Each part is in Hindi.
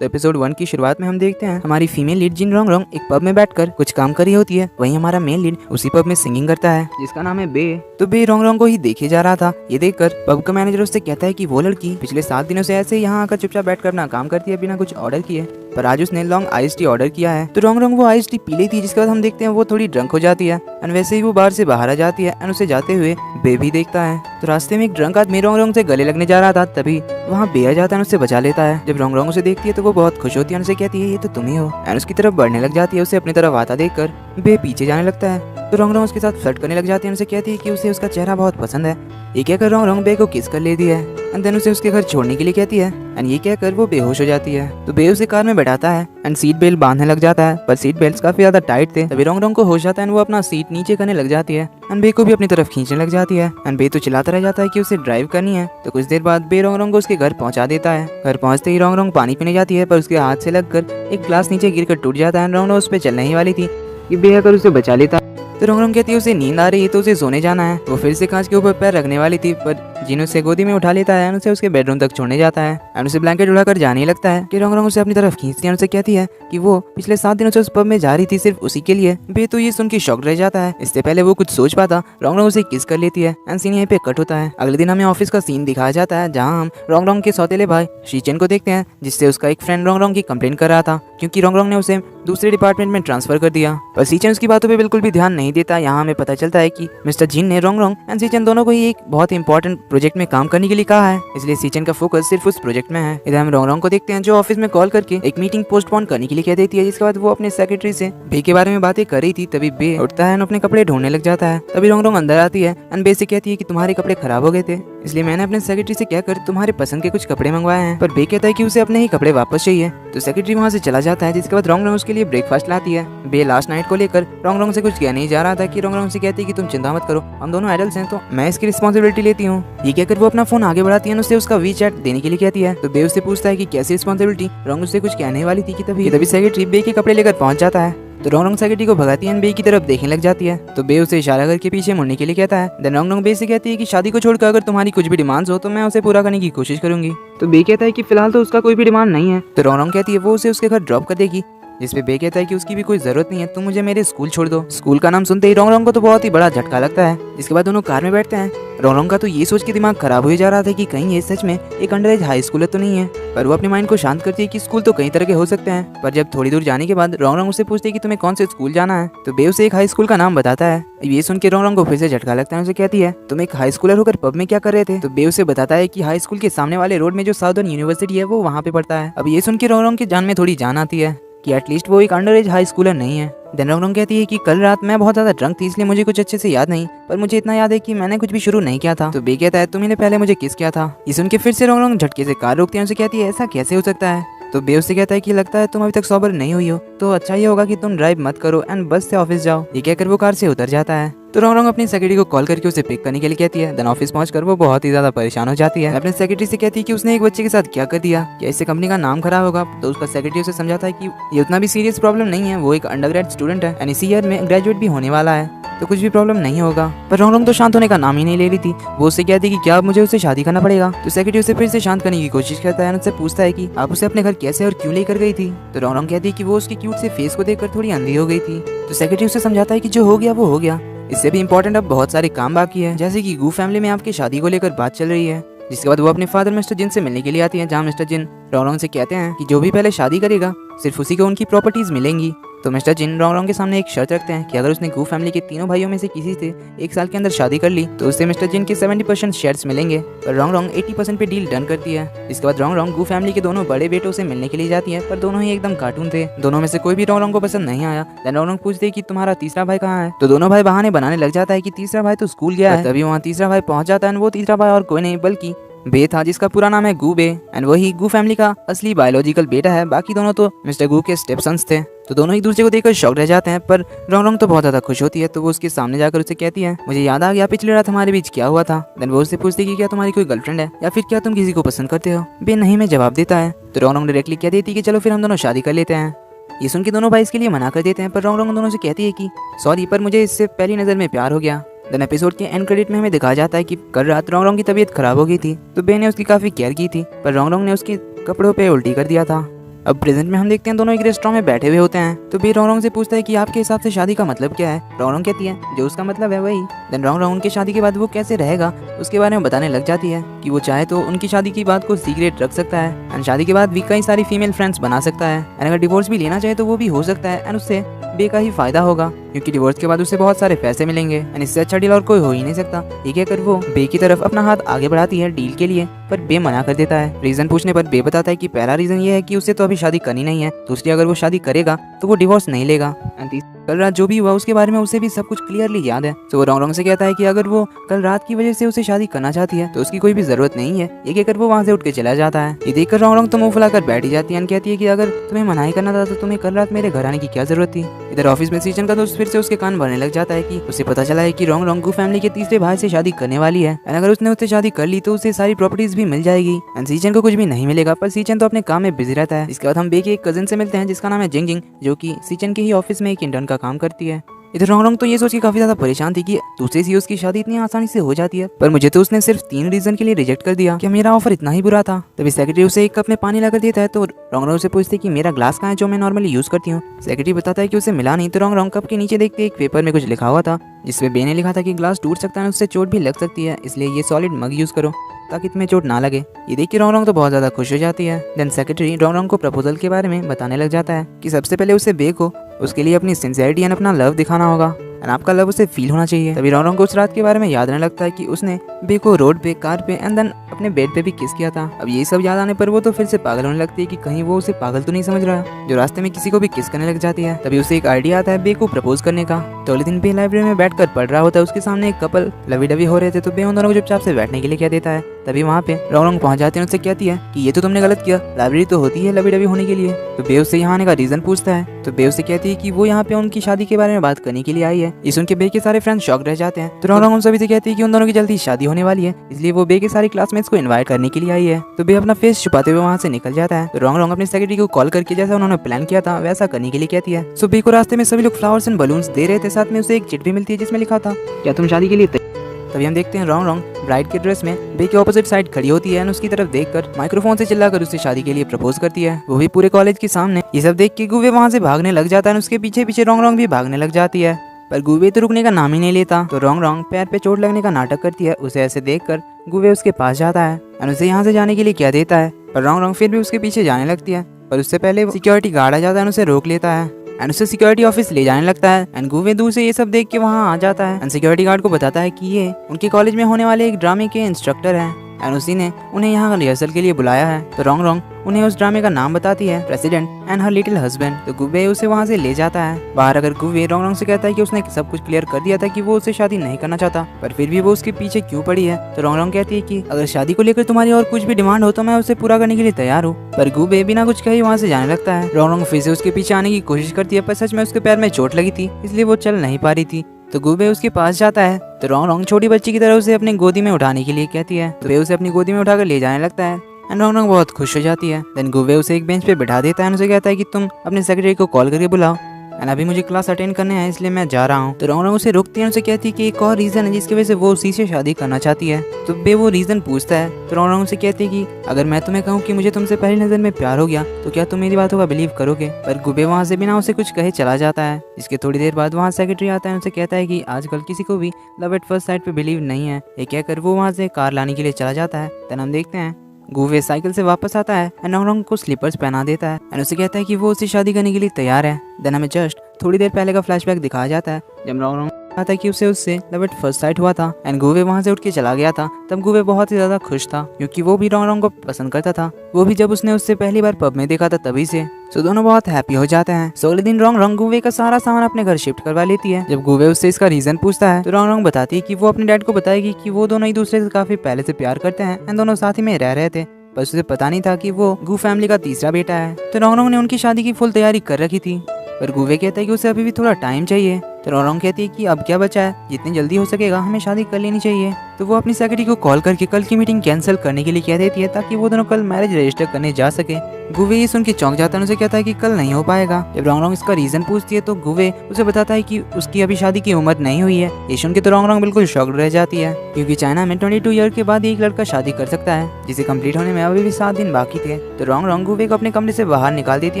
तो एपिसोड 1 की शुरुआत में हम देखते हैं हमारी फीमेल लीड जिन रोंग रोंग एक पब में बैठकर कुछ काम कर रही होती है। वहीं हमारा मेल लीड उसी पब में सिंगिंग करता है जिसका नाम है बे। तो बे रोंग रोंग को ही देखे जा रहा था। ये देखकर पब का मैनेजर उससे कहता है कि वो लड़की पिछले 7 दिनों से ऐसे यहाँ आकर चुपचाप बैठकर अपना काम करती है बिना कुछ ऑर्डर किए, पर आज उसने लॉन्ग आइस टी ऑर्डर किया है। तो रोंग रोंग वो आइस टी पी ली थी, जिसके बाद हम देखते हैं वो थोड़ी ड्रंक हो जाती है एंड वैसे ही वो बाहर से बाहर आ जाती है एंड उसे जाते हुए बे भी देखता है। तो रास्ते में एक ड्रंक आदमी रोंग रोंग से गले लगने जा रहा था, तभी वहाँ बे आ जाता है, उससे बचा लेता है। जब रोंग रोंग उसे देखती है तो वो बहुत खुश होती है, उनसे कहती है ये तो तुम ही हो एंड उसकी तरफ बढ़ने लग जाती है। उसे अपनी तरफ आता देखकर बे पीछे जाने लगता है। तो रोंग रोंग उसके साथ फ्लर्ट करने लग जाती है, उनसे कहती है कि उसे उसका चेहरा बहुत पसंद है। ये कहकर रोंग रोंग बे को किस कर लेती है एंड देन उसे उसके घर छोड़ने के लिए कहती है एंड ये कहकर वो बेहोश हो जाती है। तो बे उसे कार में बैठाता है एंड सीट बेल्ट बांधने लग जाता है, पर सीट बेल्ट काफी ज्यादा टाइट थे। तभी रोंग रोंग को होश आता है एंड वो अपना सीट नीचे करने लग जाती है एंड बे को भी अपनी तरफ खींचने लग जाती है एंड बे तो चिल्लाता रह जाता है कि उसे ड्राइव करनी है। तो कुछ देर बाद बे रोंग रोंग को उसके घर पहुंचा देता है। घर पहुंचते ही रोंग रोंग पानी पीने जाती है, पर उसके हाथ से लगकर एक ग्लास नीचे गिरकर टूट जाता है। रोंग रोंग उस पर चलने ही वाली थी कि बे आकर उसे बचा लेता। तो रोंग रोंग कहती है उसे नींद आ रही है तो उसे सोने जाना है। वो फिर से कांच के ऊपर पैर रखने वाली थी, पर जिन उसे गोदी में उठा लेता है, उसे उसके बेडरूम तक छोड़ने जाता है एंड उसे ब्लैंकेट उड़ाकर जाने लगता है कि रोंग रोंग उसे अपनी तरफ खींचती है। उसे कहती है कि वो पिछले 7 दिनों से उस पब में जा रही थी सिर्फ उसी के लिए। बे तो ये सुन के शॉक रह जाता है। इससे पहले वो कुछ सोच पाता, रोंग रोंग उसे किस कर लेती है एंड सीन यहीं पे कट होता है। अगले दिन हमें ऑफिस का सीन दिखाया जाता है जहाँ हम रोंग रोंग के सौतेले भाई शीचेन को देखते हैं, जिससे उसका एक फ्रेंड रोंग रोंग की कंप्लेन कर रहा था क्योंकि रोंग रोंग ने उसे दूसरे डिपार्टमेंट में ट्रांसफर कर दिया। पर शीचेन उसकी बातों पे बिल्कुल भी ध्यान नहीं देता। यहाँ हमें पता चलता है कि मिस्टर जिन ने रोंग रोंग एंड शीचेन दोनों को ही एक बहुत इंपॉर्टेंट प्रोजेक्ट में काम करने के लिए कहा है, इसलिए शीचेन का फोकस सिर्फ उस प्रोजेक्ट में है। इधर हम रोंग रोंग को देखते हैं जो ऑफिस में कॉल करके एक मीटिंग पोस्टपोन करने के लिए कह देती है, जिसके बाद वो अपने सेक्रेटरी से बे के बारे में बातें कर रही थी। तभी बे उठता है और अपने कपड़े ढूंढने लग जाता है। तभी रोंग रोंग अंदर आती है एंड बे से कहती है कि तुम्हारे कपड़े खराब हो गए थे, इसलिए मैंने अपने सेक्रेटरी से कहकर तुम्हारे पसंद के कुछ कपड़े मंगवाए हैं। पर बे कहता है कि उसे अपने ही कपड़े वापस चाहिए। तो सेक्रेटरी वहाँ से चला जाता है, जिसके बाद रोंग रोंग उसके लिए ब्रेकफास्ट लाती है। बे लास्ट नाइट को लेकर रोंग रोंग से कुछ कह नहीं जा रहा था कि रोंग रोंग से कहती है कि तुम चिंता मत करो, हम दोनों आइडल्स हैं तो मैं इसकी रिस्पॉन्सिबिलिटी लेती हूँ। ये कहकर वो अपना फोन आगे बढ़ाती है, उससे उसका वी चैट देने के लिए कहती है। तो बे उससे पूछता है कि कैसी रिस्पॉन्सिबिलिटी। रोंग उससे कुछ कहने वाली थी कि तभी सेक्रेटरी बे के कपड़े लेकर पहुंच जाता है। तो रोंग रोंग सेक्रेटरी को भगाती है, बे की तरफ देखने लग जाती है। तो बे उसे इशारा करके पीछे मुड़ने के लिए कहता है। देन रोंग रोंग बे से कहती है कि शादी को छोड़कर अगर तुम्हारी कुछ भी डिमांड्स हो तो मैं उसे पूरा करने की कोशिश करूंगी। तो बे कहता है कि फिलहाल तो उसका कोई भी डिमांड नहीं है। तो रोंग रोंग कहती है वो उसे उसके घर ड्रॉप कर देगी, जिसपे बे कहता है कि उसकी भी कोई जरूरत नहीं है, तुम मुझे मेरे स्कूल छोड़ दो। स्कूल का नाम सुनते ही रोंग रोंग को तो बहुत ही बड़ा झटका लगता है। इसके बाद दोनों कार में बैठते हैं। रोंग रोंग का तो ये सोच के दिमाग खराब हो जा रहा था कि कहीं ये सच में एक अंडर एज हाई स्कूलर तो नहीं है, पर वो अपने माइंड को शांत करती है कि स्कूल तो कई तरह के हो सकते हैं। पर जब थोड़ी दूर जाने के बाद रोंग रोंग उससे पूछती है कि तुम्हें कौन से स्कूल जाना है, तो बे उसे एक हाई स्कूल का नाम बताता है। ये सुन के रोंग रोंग को फिर से झटका लगता है। उसे कहती है तुम एक हाई स्कूलर होकर पब में क्या कर रहे थे। तो बे उसे बताता है कि हाई स्कूल के सामने वाले रोड में जो साउदर्न यूनिवर्सिटी है वो वहाँ पे पड़ता है। अब ये सुन के रोंग रोंग की जान में थोड़ी जान आती है कि एटलीस्ट वो एक अंडर एज हाई स्कूलर नहीं है। देन रोंग रोंग कहती है कि कल रात मैं बहुत ज्यादा ड्रंक थी, इसलिए मुझे कुछ अच्छे से याद नहीं, पर मुझे इतना याद है कि मैंने कुछ भी शुरू नहीं किया था। तो बे कहता है तुमने पहले मुझे किस किया था। ये सुन के फिर से रोंग रोंग झटके से कार रोकती है। उसे कहती है ऐसा कैसे हो सकता है। तो बे उससे कहता है कि लगता है तुम अभी तक सोबर नहीं हुई हो, तो अच्छा ये होगा कि तुम ड्राइव मत करो एंड बस से ऑफिस जाओ। ये कहकर वो कार से उतर जाता है। तो रोंग रोंग अपनी सेक्रेटरी को कॉल करके उसे पिक करने के लिए कहती है। देन ऑफिस पहुंचकर वो बहुत ही ज्यादा परेशान हो जाती है। अपने सेक्रेटरी से कहती है कि उसने एक बच्चे के साथ क्या कर दिया, क्या इससे कंपनी का नाम खराब होगा। तो उसका सेक्रेटरी उसे समझाता है कि ये उतना भी सीरियस प्रॉब्लम नहीं है, वो एक अंडरग्रेड स्टूडेंट है एंड इसी ईयर में ग्रेजुएट भी होने वाला है, तो कुछ भी प्रॉब्लम नहीं होगा। पर रोंग रोंग तो शांत होने का नाम ही नहीं ले रही थी। वो उससे कहती है कि क्या अब मुझे उससे शादी करना पड़ेगा। तो सेक्रेटरी उसे फिर से शांत करने की कोशिश करता है, उससे पूछता है कि आप उसे अपने घर कैसे और क्यों लेकर गई थी। तो रोंग रोंग कहती है कि वो उसके क्यूट से फेस को देखकर थोड़ी अंधी हो गई थी। तो सेक्रेटरी उसे समझाता है कि जो हो गया वो हो गया, इससे भी इम्पोर्टेंट अब बहुत सारे काम बाकी है, जैसे कि गू फैमिली में आपकी शादी को लेकर बात चल रही है। जिसके बाद वो अपने फादर मिस्टर जिन से मिलने के लिए आती है, जहाँ मिस्टर जिन रोंग रोंग से कहते हैं कि जो भी पहले शादी करेगा सिर्फ उसी को उनकी प्रॉपर्टीज मिलेंगी। तो मिस्टर जिन रोंग रोंग के सामने एक शर्त रखते हैं कि अगर उसने गू फैमिली के तीनों भाइयों में से किसी से 1 साल के अंदर शादी कर ली तो उससे मिस्टर जिन के 70% शेयर्स मिलेंगे। पर रोंग रोंग 80% पे डील डन करती है। इसके बाद रोंग रोंग गू फैमिली के दोनों बड़े बेटों से मिलने के लिए जाती है, पर दोनों ही एकदम कार्टून थे। दोनों में से कोई भी रोंग रोंग को पसंद नहीं आया। देन रोंग रोंग पूछते कि तुम्हारा तीसरा भाई कहाँ है। तो दोनों भाई बहाने बनाने लग जाता है कि तीसरा भाई तो स्कूल गया है। तभी वहाँ तीसरा भाई पहुंच जाता है। वो तीसरा भाई और कोई नहीं बल्कि बे था, जिसका पूरा नाम है गू बे एंड वही गू फैमिली का असली बायोलॉजिकल बेटा है। बाकी दोनों तो मिस्टर गू के स्टेपसन्स थे। तो दोनों एक दूसरे को देखकर शॉक रह जाते हैं, पर रोंग रोंग तो बहुत ज्यादा खुश होती है। तो वो उसके सामने जाकर उसे कहती है मुझे याद आ गया पिछली रात हमारे बीच क्या हुआ था। देन वो उससे पूछती कि क्या तुम्हारी कोई गर्लफ्रेंड है या फिर क्या तुम किसी को पसंद करते हो। बे नहीं में जवाब देता है। तो रोंग रोंग डायरेक्टली कह देती कि चलो फिर हम दोनों शादी कर लेते हैं। ये सुन के दोनों भाई इसके लिए मना कर देते हैं, पर रोंग रोंग दोनों से कहती है कि सॉरी पर मुझे इससे पहली नजर में प्यार हो गया। देन एपिसोड के एंड क्रेडिट में हमें दिखाया जाता है कि कल रात रोंग रोंग की तबीयत खराब हो गई थी, तो बे ने उसकी काफी केयर की थी, पर रोंग रोंग ने उसके कपड़ों पे उल्टी कर दिया था। अब प्रेजेंट में हम देखते हैं दोनों एक रेस्टोरेंट में बैठे हुए होते हैं। तो बे रोंग रोंग से पूछता है कि आपके हिसाब से शादी का मतलब क्या है। रोंग रोंग कहती है जो उसका मतलब है वही। देन रोंग रोंग उनकी शादी के बाद वो कैसे रहेगा उसके बारे में बताने लग जाती है कि वो चाहे तो उनकी शादी की बात को सीक्रेट रख सकता है एंड शादी के बाद भी कई सारी फीमेल फ्रेंड्स बना सकता है एंड अगर डिवोर्स भी लेना चाहे तो वो भी हो सकता है एंड उससे बे का ही फायदा होगा क्योंकि डिवोर्स के बाद उसे बहुत सारे पैसे मिलेंगे एंड इससे अच्छा डील और कोई हो ही नहीं सकता। ये कहकर वो बे की तरफ अपना हाथ आगे बढ़ाती है डील के लिए, पर बे मना कर देता है। रीजन पूछने पर बे बताता है कि पहला रीजन ये है कि उसे तो अभी शादी करनी नहीं है, दूसरी अगर वो शादी करेगा तो वो डिवोर्स नहीं लेगा एंड कल रात जो भी हुआ उसके बारे में उसे भी सब कुछ क्लियरली याद है। तो वो रोंग रोंग से कहता है कि अगर वो कल रात की वजह से उसे शादी करना चाहती है तो उसकी कोई भी जरूरत नहीं है। ये कहकर वो वहाँ से उठ के चला जाता है। ये देखकर रोंग रोंग तो मुंह फुलाकर बैठी जाती है और कहती है कि अगर तुम्हें मनाही करना था तो तुम्हें कल रात मेरे घर आने की क्या जरूरत थी। इधर ऑफिस में सीजन का दोस्त फिर से उसके कान भरने लग जाता है कि उसे पता चला है कि रोंग रोंग गू फैमिली के तीसरे भाई से शादी करने वाली है एंड अगर उसने उससे शादी कर ली तो उसे सारी प्रॉपर्टीज भी मिल जाएगी एंड सीजन को कुछ भी नहीं मिलेगा। पर सीजन तो अपने काम में बिजी रहता है। इसके बाद हम बे के एक कजिन से मिलते हैं जिसका नाम है जिंग जिंग, जो कि सीजन के ही ऑफिस में एक इंटर्न का काम करती है। इधर रोंग रोंग तो ये सोच के काफी ज्यादा परेशान थी कि दूसरे सीईओ की शादी इतनी आसानी से हो जाती है, पर मुझे तो उसने सिर्फ 3 रीजन के लिए रिजेक्ट कर दिया कि मेरा ऑफर इतना ही बुरा था। तभी सेक्रेटरी उसे एक कप में पानी लाकर देता है। तो रोंग रोंग से पूछते कि मेरा ग्लास कहाँ है जो मैं नॉर्मली यूज करती हूँ। सेक्रेटरी बताता है कि उसे मिला नहीं। तो रोंग रोंग कप के नीचे देखते एक पेपर में कुछ लिखा हुआ था जिसमें बे ने लिखा था कि ग्लास टूट सकता है, उससे चोट भी लग सकती है, इसलिए ये सॉलिड मग यूज करो ताकि तुम्हें चोट ना लगे। ये देख के रोंग रोंग तो बहुत ज्यादा खुश हो जाती है। देन सेक्रेटरी रोंग रोंग को प्रपोजल के बारे में बताने लग जाता है कि सबसे पहले उसे बे को उसके लिए अपनी सिंसियरिटी एंड अपना लव दिखाना होगा एंड आपका लव उसे फील होना चाहिए। तभी रोंग रोंग को उस रात के बारे में याद आने लगता है कि उसने बे को रोड पे, कार पे एंड देन अपने बेड पे भी किस किया था। अब ये सब याद आने पर वो तो फिर से पागल होने लगती है कि कहीं वो उसे पागल तो नहीं समझ रहा जो रास्ते में किसी को भी किस करने लग जाती है। तभी उसे एक आइडिया आता है बे को प्रपोज करने का। तो अगले दिन बे लाइब्रेरी में बैठकर पढ़ रहा होता है। उसके सामने एक कपल लवी डवी हो रहे थे। तो बे उन दोनों को चुपचाप से बैठने के लिए कह देता है। तभी वहाँ पे रोंग रोंग पहुंच जाते हैं। उससे कहती है कि ये तो तुमने गलत किया, लाइब्रेरी तो होती है लवी डवी होने के लिए। तो बे उससे यहाँ आने का रीजन पूछता है। तो बे उससे कहती है कि वो यहाँ पे उनकी शादी के बारे में बात करने के लिए आई है। ये सुन के बे के सारे फ्रेंड्स शॉक रह जाते हैं। तो रोंग रोंग उन सभी से कहती है कि उन दोनों की जल्दी शादी होने वाली है, इसलिए वो बे के सारे क्लासमेट्स को इनवाइट करने के लिए आई है। तो बे अपना फेस छुपाते हुए वहाँ से निकल जाता है। तो रोंग रोंग अपने सेक्रेटरी को कॉल करके जैसा उन्होंने प्लान किया था वैसा करने के लिए कहती है। सो बे को रास्ते में सभी लोग फ्लावर्स एंड बलून्स दे रहे थे, साथ में उसे एक चिट भी मिलती है जिसमें लिखा था क्या तुम शादी के लिए। तभी हम देखते हैं रोंग रोंग ब्राइड के ड्रेस में बे के ऑपोजिट साइड खड़ी होती है और उसकी तरफ देखकर माइक्रोफोन से चिल्लाकर उससे शादी के लिए प्रपोज करती है, वो भी पूरे कॉलेज के सामने। ये सब देख के गुवे वहाँ से भागने लग जाता है और उसके पीछे पीछे रोंग रोंग भी भागने लग जाती है, पर गुवे तो रुकने का नाम ही नहीं लेता। तो रोंग रोंग पैर पे चोट लगने का नाटक करती है। उसे ऐसे देखकर गुवे उसके पास जाता है और उसे यहाँ से जाने के लिए कह देता है, पर रोंग रोंग फिर भी उसके पीछे जाने लगती है। पर उससे पहले सिक्योरिटी गार्ड आ जाता है और उसे रोक लेता है एंड उसे सिक्योरिटी ऑफिस ले जाने लगता है एंड गुवे दूर से ये सब देख के वहाँ आ जाता है एंड सिक्योरिटी गार्ड को बताता है कि ये उनके कॉलेज में होने वाले एक ड्रामे के इंस्ट्रक्टर हैं एंड उसी ने उन्हें यहाँ रिहर्सल के लिए बुलाया है। तो रोंग रोंग उन्हें उस ड्रामे का नाम बताती है, president and her little husband. तो गुवे उसे वहाँ से ले जाता है बाहर। अगर गुवे रोंग रोंग से कहता है कि उसने सब कुछ क्लियर कर दिया था कि वो उससे शादी नहीं करना चाहता, पर फिर भी वो उसके पीछे क्यों पड़ी है। तो रोंग रोंग कहती है कि अगर शादी को लेकर तुम्हारी और कुछ भी डिमांड हो तो मैं उसे पूरा करने के लिए तैयार हूँ। पर गुवे बिना कुछ कहे वहाँ से जाने लगता है। रोंग रोंग फिर से उसके पीछे आने की कोशिश करती है, पर सच में उसके पैर में चोट लगी थी इसलिए वो चल नहीं पा रही थी। तो गुवे उसके पास जाता है। तो रोंग रोंग छोटी बच्ची की तरह उसे अपनी गोदी में उठाने के लिए कहती है। तो वे उसे अपनी गोदी में उठाकर ले जाने लगता है एंड रोंग रोंग बहुत खुश हो जाती है। देन गुवे उसे एक बेंच पे बिठा देता है और उसे कहता है कि तुम अपने सेक्रेटरी को कॉल करके बुलाओ एंड अभी मुझे क्लास अटेंड करने हैं इसलिए मैं जा रहा हूँ। तो रोंग रोंग उसे रोकती है और उसे कहती है कि एक और रीजन है जिसकी वजह से वो उसी से शादी करना चाहती है। तो बे वो रीजन पूछता है। तो रोंग रोंग उसे कहती है कि अगर मैं तुम्हें कहूँ कि मुझे तुमसे पहली नजर में प्यार हो गया तो क्या तुम मेरी बातों का बिलीव करोगे। पर गुबे वहाँ से बिना उसे कुछ कहे चला जाता है। इसके थोड़ी देर बाद वहाँ सेक्रेटरी आता है और उसे कहता है कि आजकल किसी को भी लव एट फर्स्ट साइट पे बिलीव नहीं है। ये कहकर वो वहाँ से कार लाने के लिए चला जाता है। तब हम देखते हैं गुवे साइकिल से वापस आता है एंड रोंग रोंग को स्लीपर्स पहना देता है एंड उसे कहता है कि वो उससे शादी करने के लिए तैयार है। देन हमें जस्ट थोड़ी देर पहले का फ्लैशबैक दिखाया जाता है जब रोंग रोंग था कि उससे लव एट फर्स्ट साइट हुआ था एंड गुवे वहाँ से उठ के चला गया था। तब गुवे बहुत ही ज्यादा खुश था क्योंकि वो भी रोंग रोंग को पसंद करता था, वो भी जब उसने उससे पहली बार पब में देखा था तभी से। सो दोनों बहुत हैप्पी हो जाते हैं। सो अगले दिन रोंग रोंग गुवे का सारा सामान अपने घर शिफ्ट करवा लेती है। जब गुवे उससे इसका रीजन पूछता है तो रोंग रोंग बताती है कि वो अपने डैड को बताएगी कि वो दोनों एक दूसरे से काफी पहले से प्यार करते हैं एंड दोनों साथ ही में रह रहे थे, बस उसे पता नहीं था कि वो गू फैमिली का तीसरा बेटा है। तो रोंग रोंग ने उनकी शादी की फुल तैयारी कर रखी थी, पर गुवे कहता है कि उसे अभी भी थोड़ा टाइम चाहिए तो रोंगरोंग कहती है कि अब क्या बचा है, जितनी जल्दी हो सकेगा हमें शादी कर लेनी चाहिए। तो वो अपनी सेक्रेटरी को कॉल करके कल की मीटिंग कैंसिल करने के लिए कह देती है ताकि वो दोनों कल मैरिज रजिस्टर करने जा सके। गुवे ये सुन के चौंक जाता है, उसे कहता है कि कल नहीं हो पाएगा। जब रोंगरोंग इसका रीजन पूछती है तो गुवे उसे बताता है कि उसकी अभी शादी की उम्र नहीं हुई है। ये सुन के तो रोंगरोंग बिल्कुल शॉक्ड रह जाती है, क्योंकि चाइना में 22 ईयर के बाद एक लड़का शादी कर सकता है, जिसे कंप्लीट होने में अभी भी 7 दिन बाकी थे। तो रोंगरोंग गुवे को अपने कमरे से बाहर निकाल देती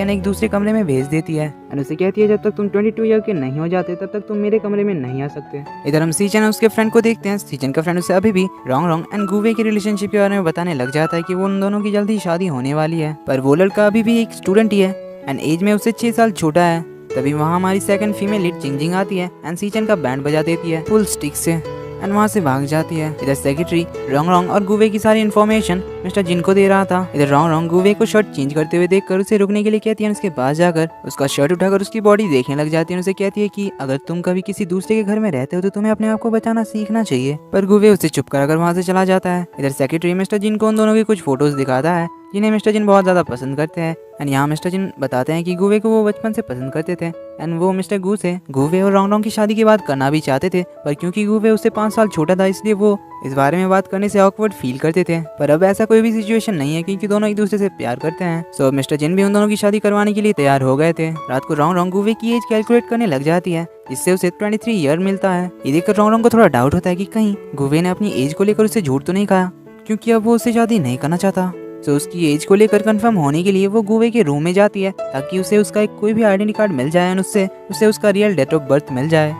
है, एक दूसरे कमरे में भेज देती है और उसे कहती है जब तक तुम 22 ईयर के नहीं हो जाते तब तक तुम मेरे कमरे में नहीं आ सकते। इधर हम सीचन और उसके फ्रेंड को देखते हैं। सीचन का फ्रेंड उसे अभी भी रोंगरोंग एंड गुवे के रिलेशनशिप के बारे में बताने लग जाता है कि वो उन दोनों की जल्दी शादी होने वाली है, पर वो लड़का अभी भी एक स्टूडेंट ही है एंड एज में उससे 6 साल छोटा है। तभी वहाँ हमारी सेकंड फीमेल लीड जिंगजिंग आती है एंड सीचन का बैंड बजा देती है फुल स्टिक से एंड वहाँ से भाग जाती है। इधर सेक्रेटरी रोंगरोंग और गुवे की सारी इन्फॉर्मेशन मिस्टर जिन को दे रहा था। इधर रोंगरोंग गुवे को शर्ट चेंज करते हुए देखकर उसे रुकने के लिए कहती है, उसके पास जाकर उसका शर्ट उठाकर उसकी बॉडी देखने लग जाती है। उसे कहती है कि अगर तुम कभी किसी दूसरे के घर में रहते हो तो तुम्हें अपने आप को बचाना सीखना चाहिए, पर गुवे उसे चुप कराकर वहाँ से चला जाता है। इधर सेक्रेटरी मिस्टर जिन को उन दोनों की कुछ फोटोज दिखाता है जिन्हें मिस्टर जिन बहुत ज़्यादा पसंद करते हैं एंड यहाँ मिस्टर जिन बताते हैं कि गुवे को वो बचपन से पसंद करते थे एंड वो मिस्टर गू से गुवे और रोंगरोंग की शादी के बाद करना भी चाहते थे, पर क्योंकि गुवे उससे 5 साल छोटा था इसलिए वो इस बारे में बात करने से ऑकवर्ड फील करते थे। पर अब ऐसा कोई भी सिचुएशन नहीं है क्योंकि दोनों एक दूसरे से प्यार करते हैं। सो मिस्टर जिन भी उन दोनों की शादी करवाने के लिए तैयार हो गए थे। रात को रोंगरोंग गुवे की एज कैलकुलेट करने लग जाती है जिससे उसे 23 ईयर मिलता है। ये देखकर रोंगरोंग को थोड़ा डाउट होता है कि कहीं गुवे ने अपनी एज को लेकर उसे झूठ तो नहीं कहा, क्योंकि अब वो उससे शादी नहीं करना चाहता। तो उसकी एज को लेकर कंफर्म होने के लिए वो गुवे के रूम में जाती है ताकि उसे उसका एक कोई भी आइडेंटिटी कार्ड मिल जाए और उसे उसका रियल डेट ऑफ बर्थ मिल जाए।